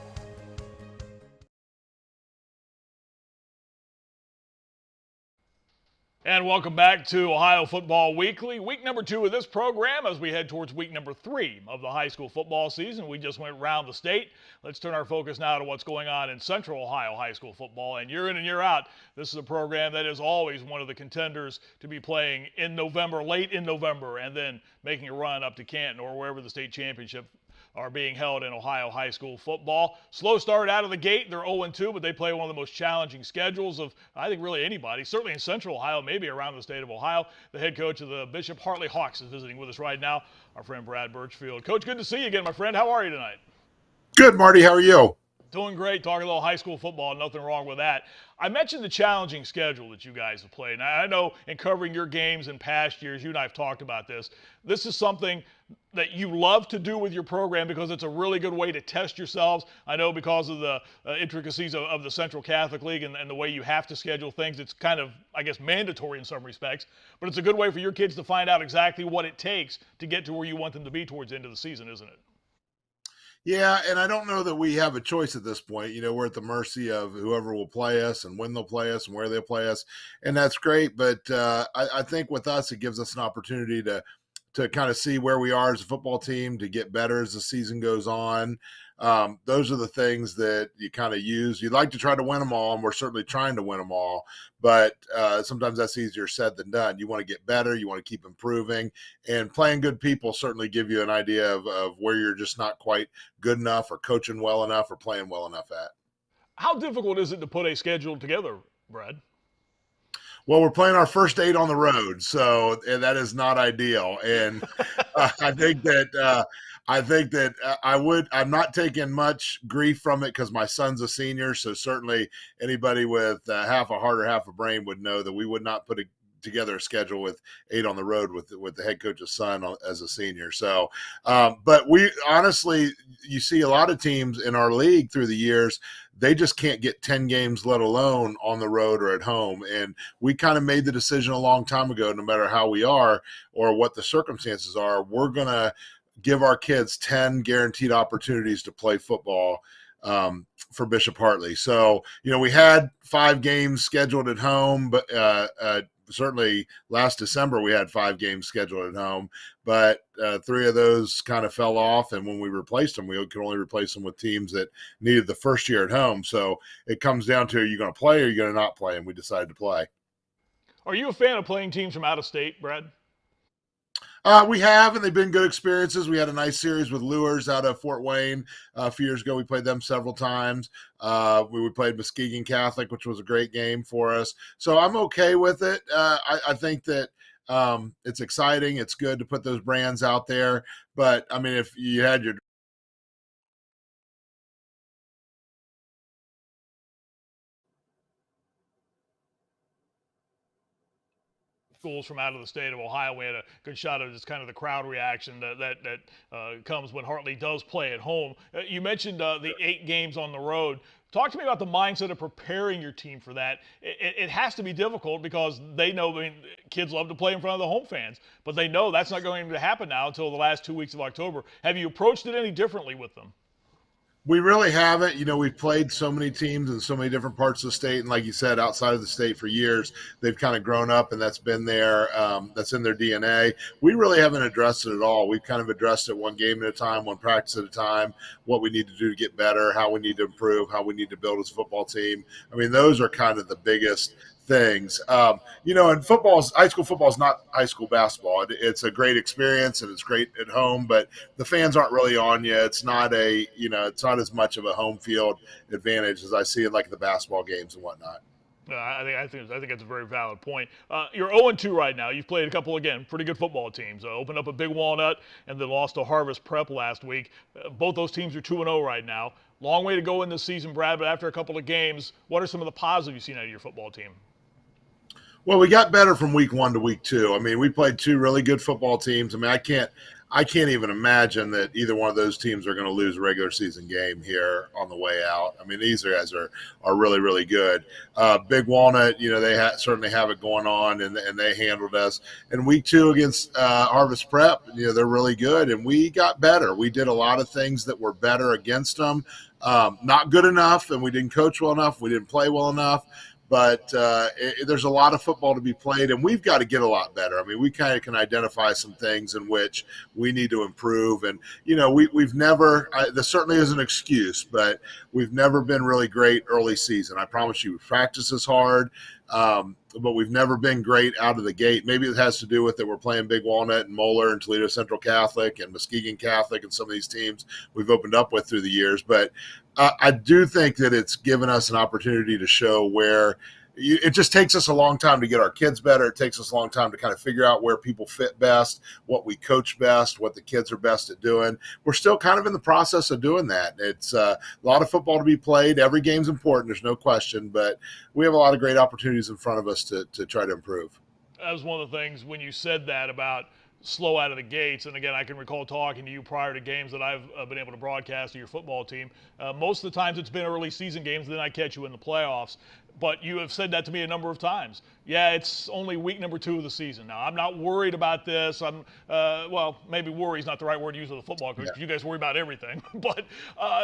And welcome back to Ohio Football Weekly, week number 2 of this program as we head towards week number 3 of the high school football season. We just went around the state. Let's turn our focus now to what's going on in Central Ohio high school football. And year in and year out, this is a program that is always one of the contenders to be playing in November, late in November, and then making a run up to Canton or wherever the state championship are being held in Ohio high school football. Slow start out of the gate. They're 0-2, but they play one of the most challenging schedules of, I think, really anybody, certainly in Central Ohio, maybe around the state of Ohio. The head coach of the Bishop Hartley Hawks is visiting with us right now, our friend Brad Burchfield. Coach, good to see you again, my friend. How are you tonight? Good, Marty. How are you? Doing great. Talking a little high school football. Nothing wrong with that. I mentioned the challenging schedule that you guys have played. Now, I know in covering your games in past years, you and I have talked about this. This is something that you love to do with your program because it's a really good way to test yourselves. I know because of the intricacies of the Central Catholic League and the way you have to schedule things, it's kind of, I guess, mandatory in some respects. But it's a good way for your kids to find out exactly what it takes to get to where you want them to be towards the end of the season, isn't it? Yeah, and I don't know that we have a choice at this point. You know, we're at the mercy of whoever will play us and when they'll play us and where they'll play us, and that's great. But I think with us, it gives us an opportunity to kind of see where we are as a football team, to get better as the season goes on. Those are the things that you kind of use. You'd like to try to win them all, and we're certainly trying to win them all, but sometimes that's easier said than done. You want to get better. You want to keep improving, and playing good people certainly give you an idea of where you're just not quite good enough or coaching well enough or playing well enough at. How difficult is it to put a schedule together, Brad? Well, we're playing our first 8 on the road, so that is not ideal. And I'm not taking much grief from it because my son's a senior. So certainly anybody with half a heart or half a brain would know that we would not put together a schedule with 8 on the road with the head coach's son as a senior. So, but we honestly, you see a lot of teams in our league through the years, they just can't get 10 games, let alone on the road or at home. And we kind of made the decision a long time ago, no matter how we are or what the circumstances are, we're going to give our kids 10 guaranteed opportunities to play football for Bishop Hartley. So, we had 5 games scheduled at home, but certainly last December we had 5 games scheduled at home, but 3 of those kind of fell off. And when we replaced them, we could only replace them with teams that needed the first year at home. So it comes down to, are you going to play or are you going to not play? And we decided to play. Are you a fan of playing teams from out of state, Brad? We have, and they've been good experiences. We had a nice series with Lures out of Fort Wayne a few years ago. We played them several times. We played Muskegon Catholic, which was a great game for us. So I'm okay with it. I think that it's exciting. It's good to put those brands out there. But, I mean, if you had your schools from out of the state of Ohio, we had a good shot of just kind of the crowd reaction that comes when Hartley does play at home. You mentioned the 8 games on the road. Talk to me about the mindset of preparing your team for that. It has to be difficult because they know, kids love to play in front of the home fans, but they know that's not going to happen now until the last 2 weeks of October. Have you approached it any differently with them? We really haven't. We've played so many teams in so many different parts of the state. And like you said, outside of the state for years, they've kind of grown up and that's been there. That's in their DNA. We really haven't addressed it at all. We've kind of addressed it one game at a time, one practice at a time, what we need to do to get better, how we need to improve, how we need to build as a football team. I mean, those are kind of the biggest things. And high school football is not high school basketball. It's a great experience and it's great at home, but the fans aren't really on you. It's not it's not as much of a home field advantage as I see in like the basketball games and whatnot. I think that's a very valid point. You're 0-2 right now. You've played a couple, again, pretty good football teams. Opened up a Big Walnut and then lost to Harvest Prep last week. Both those teams are 2-0 right now. Long way to go in this season, Brad, but after a couple of games, what are some of the positives you've seen out of your football team? Well, we got better from week 1 to week 2. I mean, we played 2 really good football teams. I mean, I can't even imagine that either one of those teams are going to lose a regular season game here on the way out. I mean, these guys are really, really good. Big Walnut, they certainly have it going on, and they handled us. And week 2 against Harvest Prep, they're really good, and we got better. We did a lot of things that were better against them. Not good enough, and we didn't coach well enough. We didn't play well enough. But there's a lot of football to be played, and we've got to get a lot better. I mean, we kind of can identify some things in which we need to improve. And, we've never – this certainly is an excuse, but we've never been really great early season. I promise you, we practice as hard, but we've never been great out of the gate. Maybe it has to do with that we're playing Big Walnut and Moeller and Toledo Central Catholic and Muskegon Catholic and some of these teams we've opened up with through the years. But I do think that it's given us an opportunity to show where it just takes us a long time to get our kids better. It takes us a long time to kind of figure out where people fit best, what we coach best, what the kids are best at doing. We're still kind of in the process of doing that. It's a lot of football to be played. Every game's important, there's no question, but we have a lot of great opportunities in front of us to try to improve. That was one of the things when you said that about slow out of the gates. And again, I can recall talking to you prior to games that I've been able to broadcast to your football team. Most of the times it's been early season games, then I catch you in the playoffs. But you have said that to me a number of times. Yeah, it's only week number 2 of the season. Now, I'm not worried about this. Well, maybe worry is not the right word to use with a football coach. Yeah. You guys worry about everything. But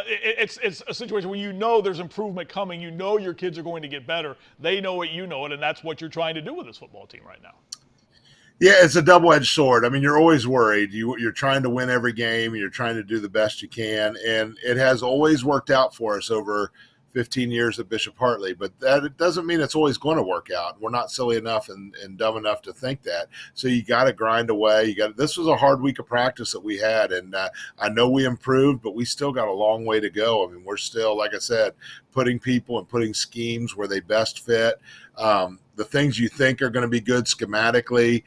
it's a situation where there's improvement coming. Your kids are going to get better. They know it, you know it, and that's what you're trying to do with this football team right now. Yeah, it's a double-edged sword. I mean, you're always worried. You're trying to win every game. You're trying to do the best you can. And it has always worked out for us over 15 years at Bishop Hartley. But it doesn't mean it's always going to work out. We're not silly enough and dumb enough to think that. So you got to grind away. This was a hard week of practice that we had. And I know we improved, but we still got a long way to go. I mean, we're still, like I said, putting people and putting schemes where they best fit. The things you think are going to be good schematically,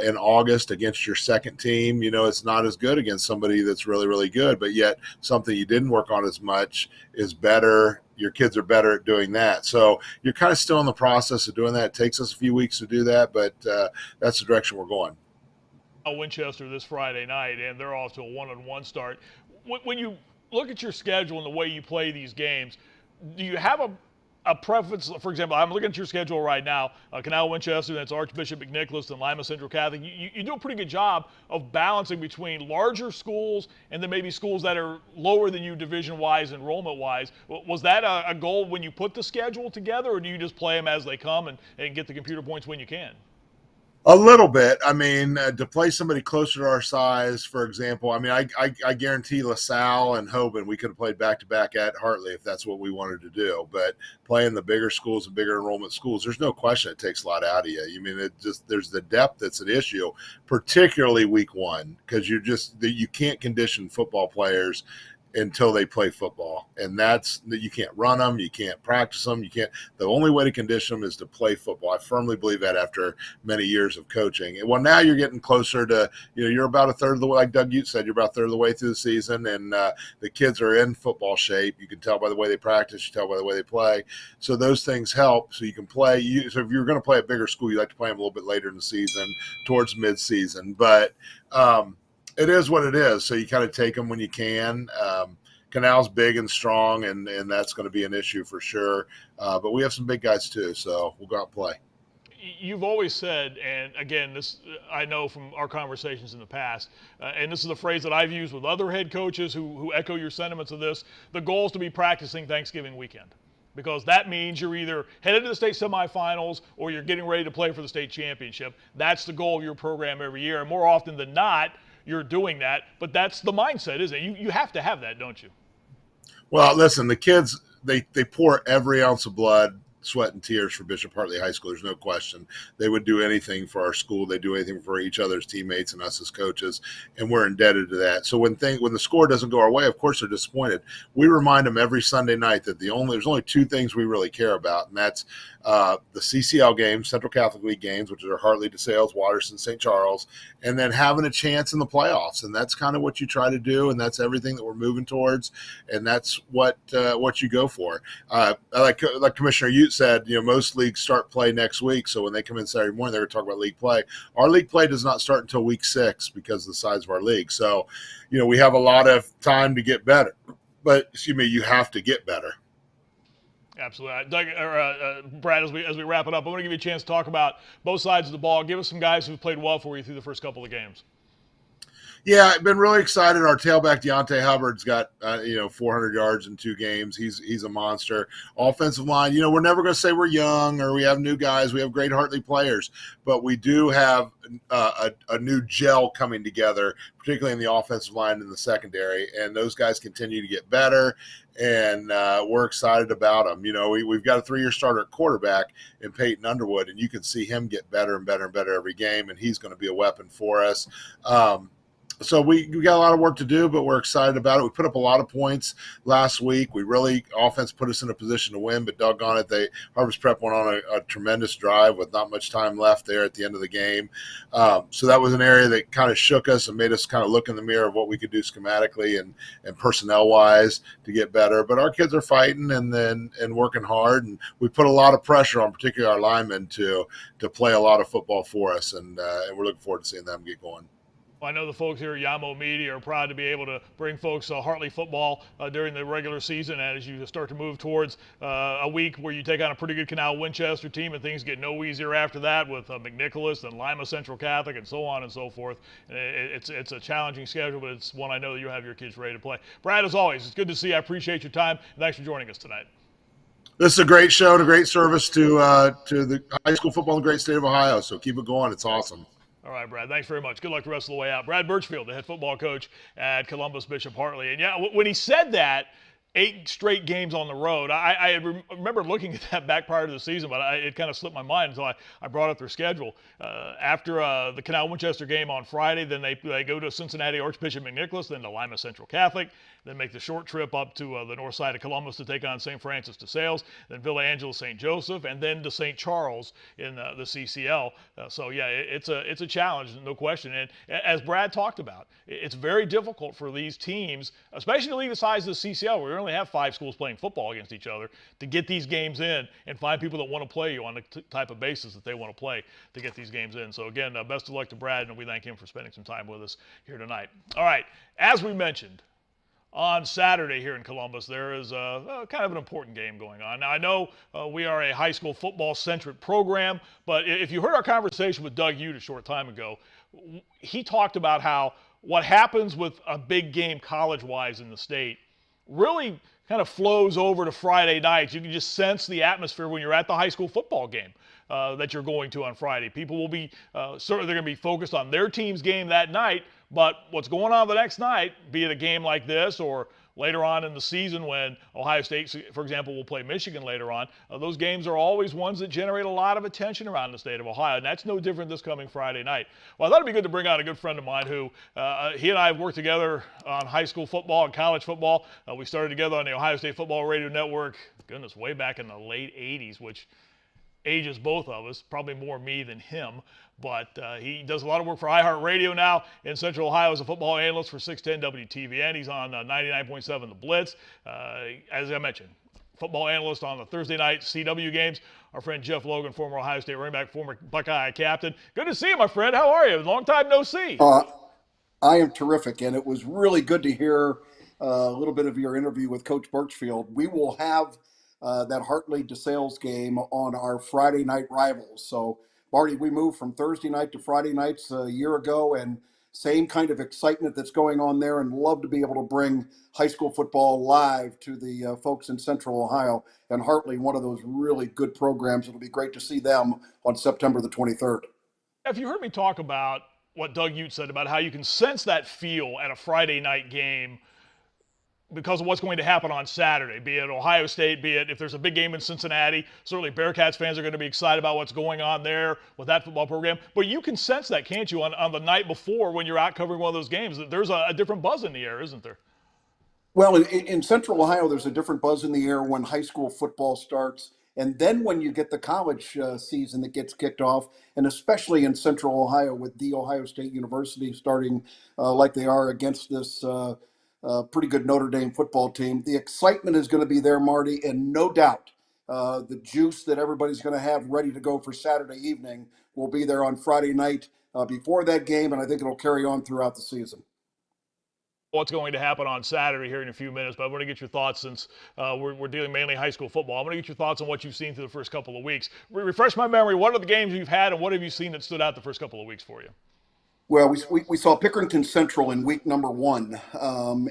in August against your second team. It's not as good against somebody that's really, really good, but yet something you didn't work on as much is better. Your kids are better at doing that. So you're kind of still in the process of doing that. It takes us a few weeks to do that, but that's the direction we're going. Winchester this Friday night, and they're off to a 1-1 start. When you look at your schedule and the way you play these games, do you have a preference? For example, I'm looking at your schedule right now. Canal Winchester, that's Archbishop McNicholas, and Lima Central Catholic. You do a pretty good job of balancing between larger schools and then maybe schools that are lower than you division-wise, enrollment-wise. Was that a goal when you put the schedule together, or do you just play them as they come and get the computer points when you can? A little bit. I mean, to play somebody closer to our size, for example, I guarantee LaSalle and Hoban, we could have played back-to-back at Hartley if that's what we wanted to do. But playing the bigger schools and bigger enrollment schools, there's no question it takes a lot out of you. There's the depth that's an issue, particularly week one, because you can't condition football players until they play football. And that's that you can't run them, you can't practice them, the only way to condition them is to play football. I firmly believe that after many years of coaching. And well, now you're getting closer to, you're about a third of the way, like Doug Ute said, you're about a third of the way through the season, and the kids are in football shape. You can tell by the way they practice, you tell by the way they play. So those things help. So you can play. So if you're going to play at bigger school, you like to play them a little bit later in the season, towards mid-season. But it is what it is. So you kind of take them when you can. Canal's big and strong, and that's going to be an issue for sure. But we have some big guys too, so we'll go out and play. You've always said, and again, this I know from our conversations in the past, and this is a phrase that I've used with other head coaches who echo your sentiments of this, the goal is to be practicing Thanksgiving weekend. Because that means you're either headed to the state semifinals or you're getting ready to play for the state championship. That's the goal of your program every year. And more often than not, you're doing that. But that's the mindset, isn't it? You have to have that, don't you? Well, listen, the kids, they pour every ounce of blood, sweat, and tears for Bishop Hartley High School. There's no question. They would do anything for our school. They do anything for each other's teammates and us as coaches, and we're indebted to that. So when the score doesn't go our way, of course they're disappointed. We remind them every Sunday night that there's only two things we really care about, and that's the CCL games, Central Catholic League games, which are Hartley, DeSales, Watterson, St. Charles, and then having a chance in the playoffs. And that's kind of what you try to do, and that's everything that we're moving towards, and that's what you go for. Like Commissioner Ute said, most leagues start play next week, so when they come in Saturday morning, they're going to talk about league play. Our league play does not start until week 6 because of the size of our league. So, we have a lot of time to get better. But, you have to get better. Absolutely. Doug, Brad, as we wrap it up, I want to give you a chance to talk about both sides of the ball. Give us some guys who've played well for you through the first couple of games. Yeah, I've been really excited. Our tailback, Deontay Hubbard's got, 400 yards in 2 games. He's a monster. Offensive line, we're never going to say we're young or we have new guys. We have great Hartley players, but we do have a new gel coming together, particularly in the offensive line and the secondary, and those guys continue to get better, and we're excited about them. We've got a 3-year starter at quarterback in Peyton Underwood, and you can see him get better and better and better every game, and he's going to be a weapon for us. So we got a lot of work to do, but we're excited about it. We put up a lot of points last week. Offense put us in a position to win, but doggone it, Harvest Prep went on a tremendous drive with not much time left there at the end of the game. So that was an area that kind of shook us and made us kind of look in the mirror of what we could do schematically and personnel-wise to get better. But our kids are fighting and working hard, and we put a lot of pressure on particularly our linemen to play a lot of football for us, and we're looking forward to seeing them get going. I know the folks here at Yamo Media are proud to be able to bring folks Hartley football during the regular season, and as you start to move towards a week where you take on a pretty good Canal Winchester team and things get no easier after that with McNicholas and Lima Central Catholic and so on and so forth. It's a challenging schedule, but it's one I know that you have your kids ready to play. Brad, as always, it's good to see you. I appreciate your time, and thanks for joining us tonight. This is a great show and a great service to the high school football in the great state of Ohio, so keep it going. It's awesome. All right, Brad, thanks very much. Good luck the rest of the way out. Brad Burchfield, the head football coach at Columbus Bishop Hartley. And, yeah, when he said that, 8 straight games on the road. I remember looking at that back prior to the season, but it kind of slipped my mind until I brought up their schedule. After the Canal Winchester game on Friday, then they go to Cincinnati Archbishop McNicholas, then to Lima Central Catholic, then make the short trip up to the north side of Columbus to take on St. Francis de Sales, then Villa Angela St. Joseph, and then to St. Charles in the CCL. So yeah, it's a challenge, no question. And as Brad talked about, it's very difficult for these teams, especially the league the size of the CCL, where we only have 5 schools playing football against each other, to get these games in and find people that want to play you on the type of basis that they want to play to get these games in. So again, best of luck to Brad, and we thank him for spending some time with us here tonight. All right, as we mentioned, on Saturday here in Columbus, there is a kind of an important game going on. Now, I know we are a high school football-centric program, but if you heard our conversation with Doug Ute a short time ago, he talked about how what happens with a big game college-wise in the state really kind of flows over to Friday nights. You can just sense the atmosphere when you're at the high school football game that you're going to on Friday. People will be certainly they're going to be focused on their team's game that night, but what's going on the next night, be it a game like this or later on in the season when Ohio State, for example, will play Michigan later on, those games are always ones that generate a lot of attention around the state of Ohio, and that's no different this coming Friday night. Well, I thought it'd be good to bring on a good friend of mine who, he and I have worked together on high school football and college football. We started together on the Ohio State Football Radio Network, goodness, way back in the late 80s, which ages both of us, probably more me than him, but he does a lot of work for iHeartRadio now in Central Ohio as a football analyst for 610 WTVN. He's on 99.7 The Blitz. As I mentioned, football analyst on the Thursday night CW games. Our friend Jeff Logan, former Ohio State running back, former Buckeye captain. Good to see you, my friend. How are you? Long time no see. I am terrific, and it was really good to hear a little bit of your interview with Coach Burchfield. We will have that Hartley DeSales game on our Friday night rivals. So, Marty, we moved from Thursday night to Friday nights a year ago, and same kind of excitement that's going on there, and love to be able to bring high school football live to the folks in Central Ohio. And Hartley, one of those really good programs. It'll be great to see them on September the 23rd. If you heard me talk about what Doug Ute said about how you can sense that feel at a Friday night game because of what's going to happen on Saturday, be it Ohio State, be it if there's a big game in Cincinnati. Certainly Bearcats fans are going to be excited about what's going on there with that football program. But you can sense that, can't you, on the night before when you're out covering one of those games, that there's a different buzz in the air, isn't there? Well, in Central Ohio, there's a different buzz in the air when high school football starts. And then when you get the college season that gets kicked off, and especially in Central Ohio with The Ohio State University starting like they are against this pretty good Notre Dame football team, the excitement is going to be there, Marty, and no doubt the juice that everybody's going to have ready to go for Saturday evening will be there on Friday night before that game, and I think it'll carry on throughout the season. What's going to happen on Saturday here in a few minutes, but I want to get your thoughts since we're dealing mainly high school football. I want to get your thoughts on what you've seen through the first couple of weeks. Refresh my memory. What are the games you've had, and what have you seen that stood out the first couple of weeks for you? Well, we saw Pickerington Central in week number 1,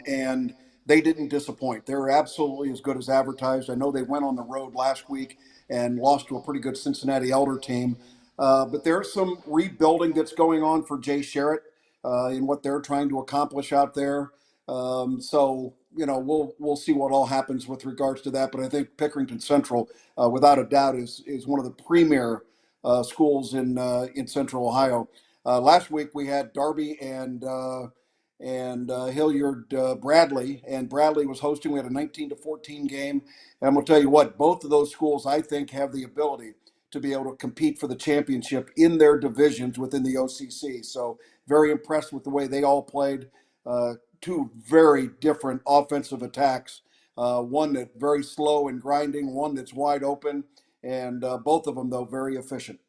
and they didn't disappoint. They're absolutely as good as advertised. I know they went on the road last week and lost to a pretty good Cincinnati Elder team, but there's some rebuilding that's going on for Jay Sherritt in what they're trying to accomplish out there. So, you know, we'll see what all happens with regards to that. But I think Pickerington Central, without a doubt, is one of the premier schools in Central Ohio. Last week we had Darby and Hilliard Bradley, and Bradley was hosting. We had a 19-14 game, and I'm going to tell you what, both of those schools I think have the ability to be able to compete for the championship in their divisions within the OCC. So very impressed with the way they all played. Two very different offensive attacks. One that's very slow and grinding, one that's wide open, and both of them, though, very efficient.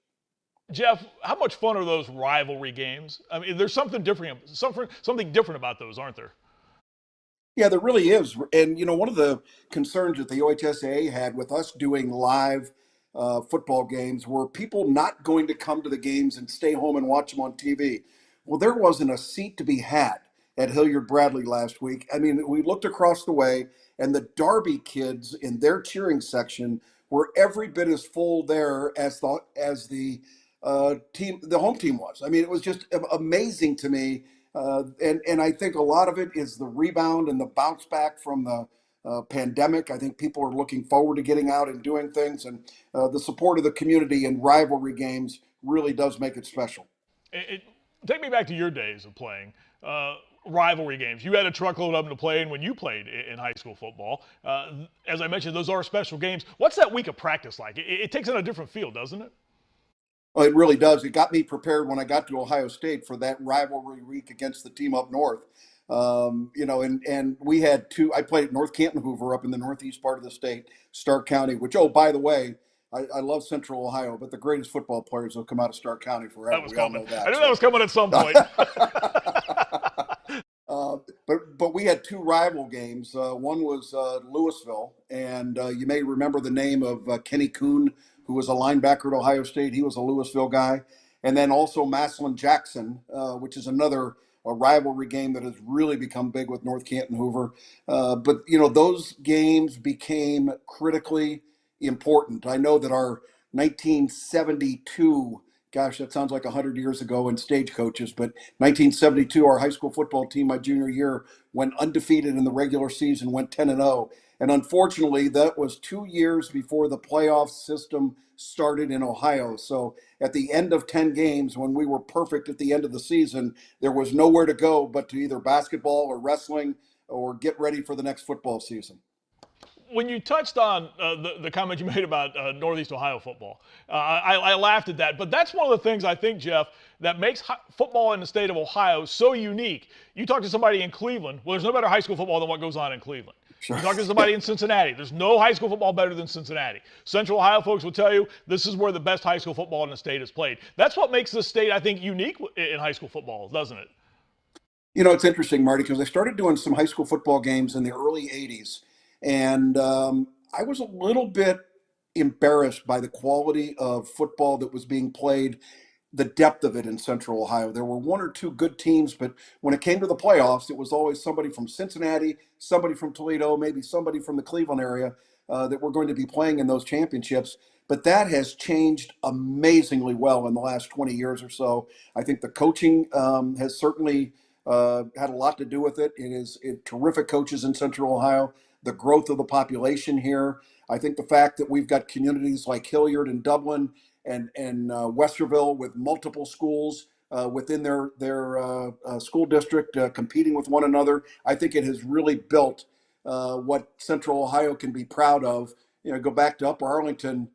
Jeff, how much fun are those rivalry games? I mean, there's something different about those, aren't there? Yeah, there really is. And, you know, one of the concerns that the OHSAA had with us doing live football games were people not going to come to the games and stay home and watch them on TV. Well, there wasn't a seat to be had at Hilliard Bradley last week. I mean, we looked across the way, and the Darby kids in their cheering section were every bit as full there as the team, the home team was. I mean, it was just amazing to me. And I think a lot of it is the rebound and the bounce back from pandemic. I think people are looking forward to getting out and doing things, and the support of the community in rivalry games really does make it special. Take me back to your days of playing rivalry games. You had a truckload of them to play in when you played in high school football. As I mentioned, those are special games. What's that week of practice like? It takes on a different feel, doesn't it? Well, it really does. It got me prepared when I got to Ohio State for that rivalry week against the team up north. And we had two. I played at North Canton Hoover up in the northeast part of the state, Stark County, which, oh, by the way, I love Central Ohio, but the greatest football players have come out of Stark County forever. That was we coming. all know that. I knew that was coming at some point. But we had two rival games. One was Louisville, and you may remember the name of Kenny Kuhn, who was a linebacker at Ohio State. He was a Louisville guy. And then also Massillon Jackson, which is another rivalry game that has really become big with North Canton Hoover. But those games became critically important. I know that our 1972, gosh, that sounds like 100 years ago in Stagecoaches, but 1972, our high school football team, my junior year, went undefeated in the regular season, went 10-0. And unfortunately, that was 2 years before the playoff system started in Ohio. So at the end of 10 games, when we were perfect at the end of the season, there was nowhere to go but to either basketball or wrestling or get ready for the next football season. When you touched on the comment you made about Northeast Ohio football, I laughed at that. But that's one of the things I think, Jeff, that makes football in the state of Ohio so unique. You talk to somebody in Cleveland, well, there's no better high school football than what goes on in Cleveland. Sure. You talk to somebody in Cincinnati, there's no high school football better than Cincinnati. Central Ohio folks will tell you this is where the best high school football in the state is played. That's what makes this state, I think, unique in high school football, doesn't it? It's interesting, Marty, because I started doing some high school football games in the early 80s. And I was a little bit embarrassed by the quality of football that was being played, the depth of it in Central Ohio. There were one or two good teams, but when it came to the playoffs, it was always somebody from Cincinnati, somebody from Toledo, maybe somebody from the Cleveland area that were going to be playing in those championships. But that has changed amazingly well in the last 20 years or so. I think the coaching has certainly had a lot to do with it. It is terrific coaches in Central Ohio. The growth of the population here. I think the fact that we've got communities like Hilliard and Dublin and Westerville with multiple schools within their school district competing with one another, I think it has really built what Central Ohio can be proud of. Go back to Upper Arlington,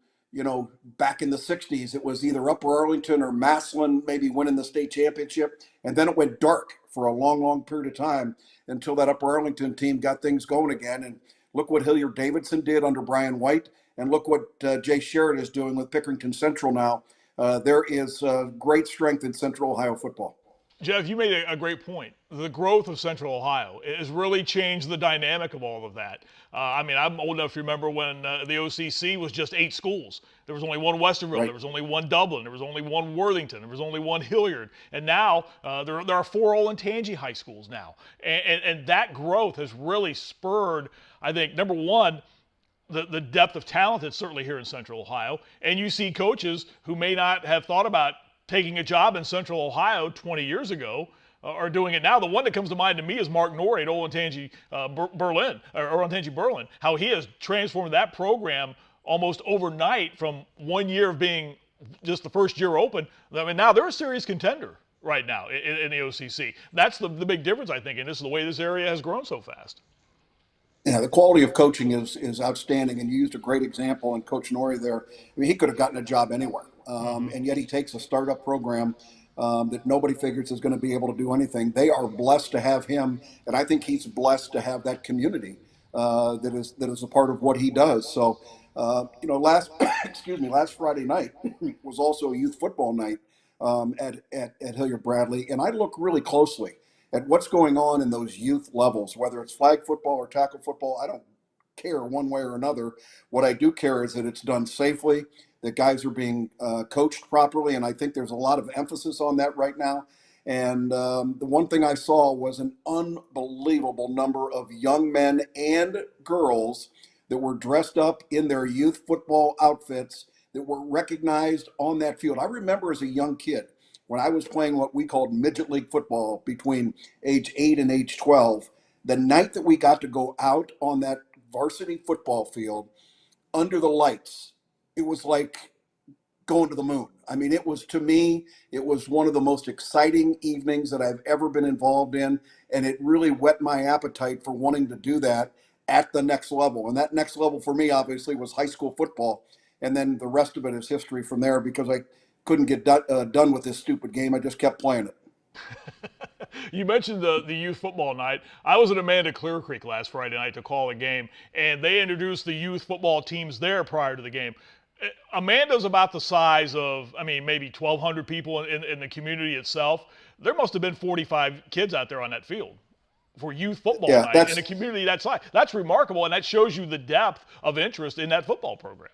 back in the 60s, it was either Upper Arlington or Massillon maybe winning the state championship. And then it went dark for a long, long period of time until that Upper Arlington team got things going again. And look what Hilliard Davidson did under Brian White. And look what Jay Sherritt is doing with Pickerington Central now. There is great strength in Central Ohio football. Jeff, you made a great point. The growth of Central Ohio has really changed the dynamic of all of that. I'm old enough to remember when the OCC was just 8 schools. There was only one Westerville. Right. There was only one Dublin. There was only one Worthington. There was only one Hilliard. And now there are 4 Olentangy high schools now. And that growth has really spurred, I think, number one, the depth of talent that's certainly here in Central Ohio. And you see coaches who may not have thought about taking a job in Central Ohio 20 years ago are doing it now. The one that comes to mind to me is Mark Norrie at Olentangy Berlin, how he has transformed that program almost overnight from 1 year of being just the first year open. Now they're a serious contender right now in the OCC. That's the big difference, I think, and this is the way this area has grown so fast. Yeah, the quality of coaching is outstanding, and you used a great example in Coach Norrie there. He could have gotten a job anywhere, and yet he takes a startup program that nobody figures is going to be able to do anything. They are blessed to have him, and I think he's blessed to have that community that is a part of what he does. So, last Friday night was also a youth football night at Hilliard Bradley, and I look really closely at what's going on in those youth levels, whether it's flag football or tackle football. I don't care one way or another. What I do care is that it's done safely, that guys are being coached properly, and I think there's a lot of emphasis on that right now. And the one thing I saw was an unbelievable number of young men and girls that were dressed up in their youth football outfits that were recognized on that field. I remember as a young kid, when I was playing what we called midget league football between age 8 and age 12, the night that we got to go out on that varsity football field under the lights, it was like going to the moon. I mean, it was, to me, it was one of the most exciting evenings that I've ever been involved in. And it really whet my appetite for wanting to do that at the next level. And that next level for me, obviously, was high school football. And then the rest of it is history from there, because I couldn't get done with this stupid game. I just kept playing it. You mentioned the youth football night. I was at Amanda Clear Creek last Friday night to call a game, and they introduced the youth football teams there prior to the game. Amanda's about the size of, I mean, maybe 1,200 people in the community itself. There must have been 45 kids out there on that field for youth football night in a community that size. That's remarkable, and that shows you the depth of interest in that football program.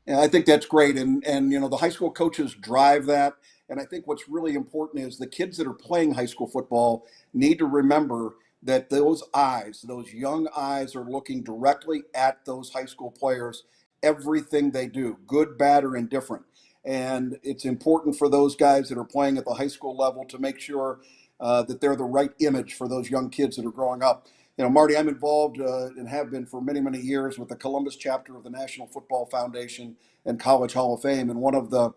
Yeah, I think that's great. And you know, the high school coaches drive that. And I think what's really important is the kids that are playing high school football need to remember that those eyes, those young eyes, are looking directly at those high school players, everything they do, good, bad, or indifferent. And it's important for those guys that are playing at the high school level to make sure that they're the right image for those young kids that are growing up. You know, Marty, I'm involved and have been for many, many years with the Columbus chapter of the National Football Foundation and College Hall of Fame. And one of the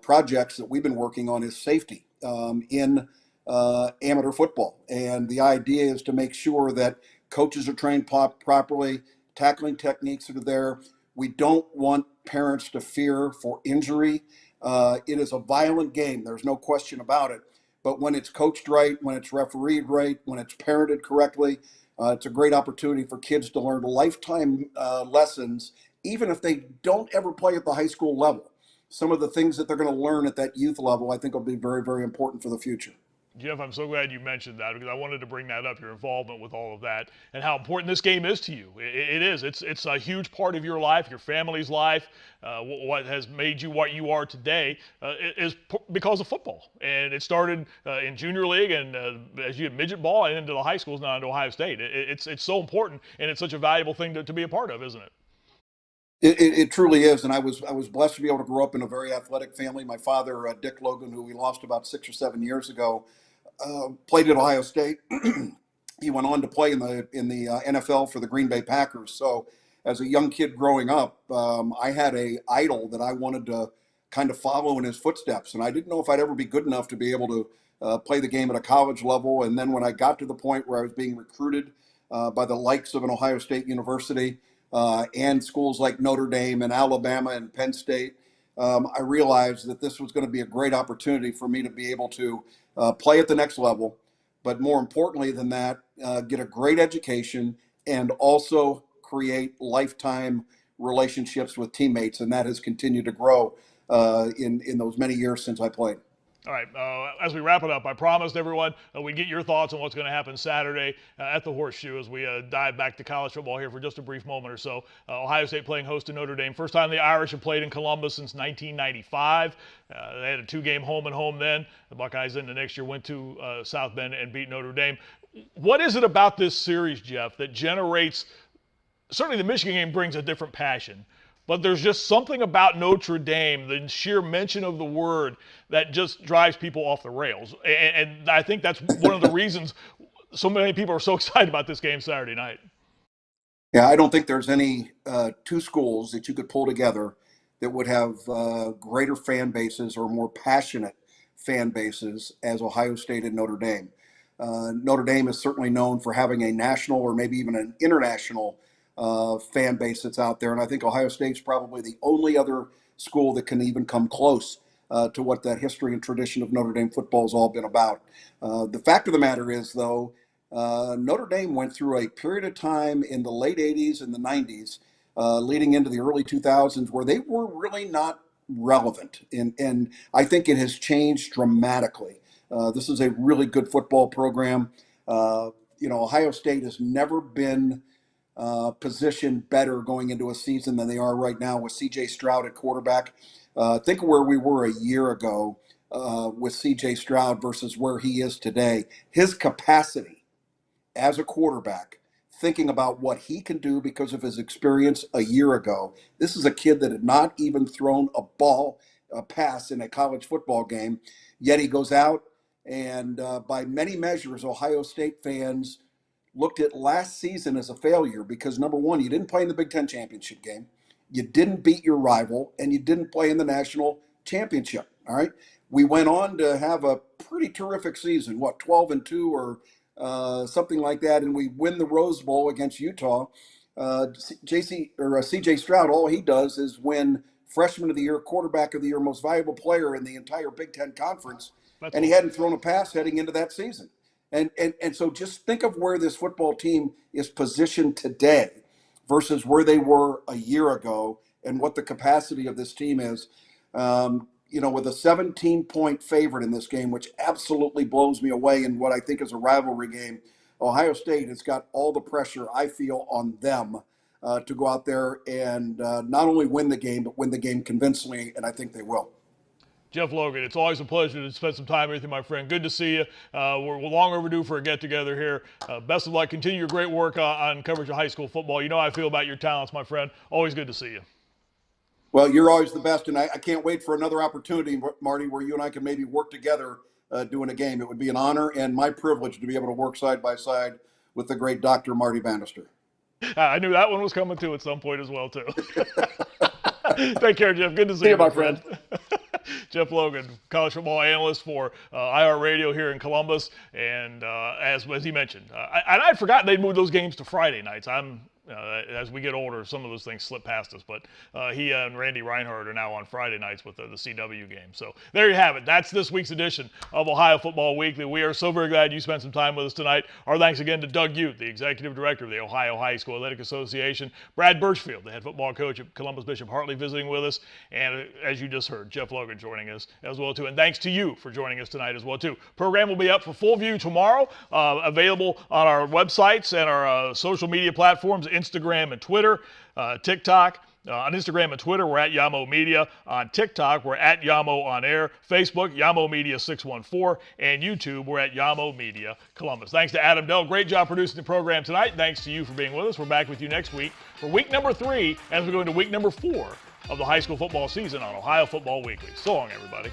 projects that we've been working on is safety in amateur football. And the idea is to make sure that coaches are trained properly, tackling techniques that are there. We don't want parents to fear for injury. It is a violent game. There's no question about it. But when it's coached right, when it's refereed right, when it's parented correctly, it's a great opportunity for kids to learn lifetime lessons, even if they don't ever play at the high school level. Some of the things that they're going to learn at that youth level, I think, will be very, very important for the future. Jeff, I'm so glad you mentioned that, because I wanted to bring that up, your involvement with all of that, and how important this game is to you. It is. It's a huge part of your life, your family's life. What has made you what you are today is because of football. And it started in junior league, and as you had midget ball, and into the high schools, now into Ohio State. It's so important, and it's such a valuable thing to be a part of, isn't it? It truly is, and I was blessed to be able to grow up in a very athletic family. My father, Dick Logan, who we lost about 6 or 7 years ago, played at Ohio State. He went on to play in the NFL for the Green Bay Packers. So, as a young kid growing up, I had a idol that I wanted to kind of follow in his footsteps, and I didn't know if I'd ever be good enough to be able to play the game at a college level. And then when I got to the point where I was being recruited by the likes of an Ohio State University, and schools like Notre Dame and Alabama and Penn State, I realized that this was going to be a great opportunity for me to be able to play at the next level, but more importantly than that, get a great education and also create lifetime relationships with teammates. And that has continued to grow in those many years since I played. All right, as we wrap it up, I promised everyone we'd get your thoughts on what's going to happen Saturday at the Horseshoe as we dive back to college football here for just a brief moment or so. Ohio State playing host to Notre Dame. First time the Irish have played in Columbus since 1995. They had a 2-game home and home then. The Buckeyes then the next year went to South Bend and beat Notre Dame. What is it about this series, Jeff, that generates – certainly the Michigan game brings a different passion, but there's just something about Notre Dame, the sheer mention of the word, that just drives people off the rails. And I think that's one of the reasons so many people are so excited about this game Saturday night. Yeah, I don't think there's any two schools that you could pull together that would have greater fan bases or more passionate fan bases as Ohio State and Notre Dame. Notre Dame is certainly known for having a national or maybe even an international fan base that's out there. And I think Ohio State's probably the only other school that can even come close to what that history and tradition of Notre Dame football has all been about. The fact of the matter is, though, Notre Dame went through a period of time in the late 80s and the 90s, leading into the early 2000s, where they were really not relevant. And I think it has changed dramatically. This is a really good football program. Ohio State has never been positioned better going into a season than they are right now with C.J. Stroud at quarterback. Think of where we were a year ago with C.J. Stroud versus where he is today. His capacity as a quarterback, thinking about what he can do because of his experience a year ago. This is a kid that had not even thrown a pass in a college football game, yet he goes out and by many measures, Ohio State fans looked at last season as a failure because, number one, you didn't play in the Big Ten championship game, you didn't beat your rival, and you didn't play in the national championship. All right. We went on to have a pretty terrific season, 12-2 or something like that, and we win the Rose Bowl against Utah. CJ Stroud, all he does is win Freshman of the Year, Quarterback of the Year, Most Valuable Player in the entire Big Ten Conference, and he hadn't thrown a pass heading into that season. And so just think of where this football team is positioned today versus where they were a year ago and what the capacity of this team is. With a 17-point favorite in this game, which absolutely blows me away in what I think is a rivalry game, Ohio State has got all the pressure, I feel, on them to go out there and not only win the game, but win the game convincingly, and I think they will. Jeff Logan, it's always a pleasure to spend some time with you, my friend. Good to see you. We're long overdue for a get-together here. Best of luck. Continue your great work on coverage of high school football. You know how I feel about your talents, my friend. Always good to see you. Well, you're always the best, and I can't wait for another opportunity, Marty, where you and I can maybe work together doing a game. It would be an honor and my privilege to be able to work side by side with the great Dr. Marty Bannister. I knew that one was coming too at some point as well, too. Take care, Jeff. Good to see you, my friend. Jeff Logan, college football analyst for IR Radio here in Columbus. And as he mentioned, I'd forgotten they'd moved those games to Friday nights. As we get older, some of those things slip past us. But he and Randy Reinhardt are now on Friday nights with the CW game. So there you have it. That's this week's edition of Ohio Football Weekly. We are so very glad you spent some time with us tonight. Our thanks again to Doug Ute, the executive director of the Ohio High School Athletic Association, Brad Burchfield, the head football coach at Columbus Bishop Hartley, visiting with us, and as you just heard, Jeff Logan joining us as well too. And thanks to you for joining us tonight as well too. Program will be up for full view tomorrow, available on our websites and our social media platforms, Instagram and Twitter, TikTok. On Instagram and Twitter, we're at Yamo Media. On TikTok, we're at Yamo On Air. Facebook, Yamo Media 614. And YouTube, we're at Yamo Media Columbus. Thanks to Adam Dell. Great job producing the program tonight. Thanks to you for being with us. We're back with you next week for week number 3 as we go into week number 4 of the high school football season on Ohio Football Weekly. So long, everybody.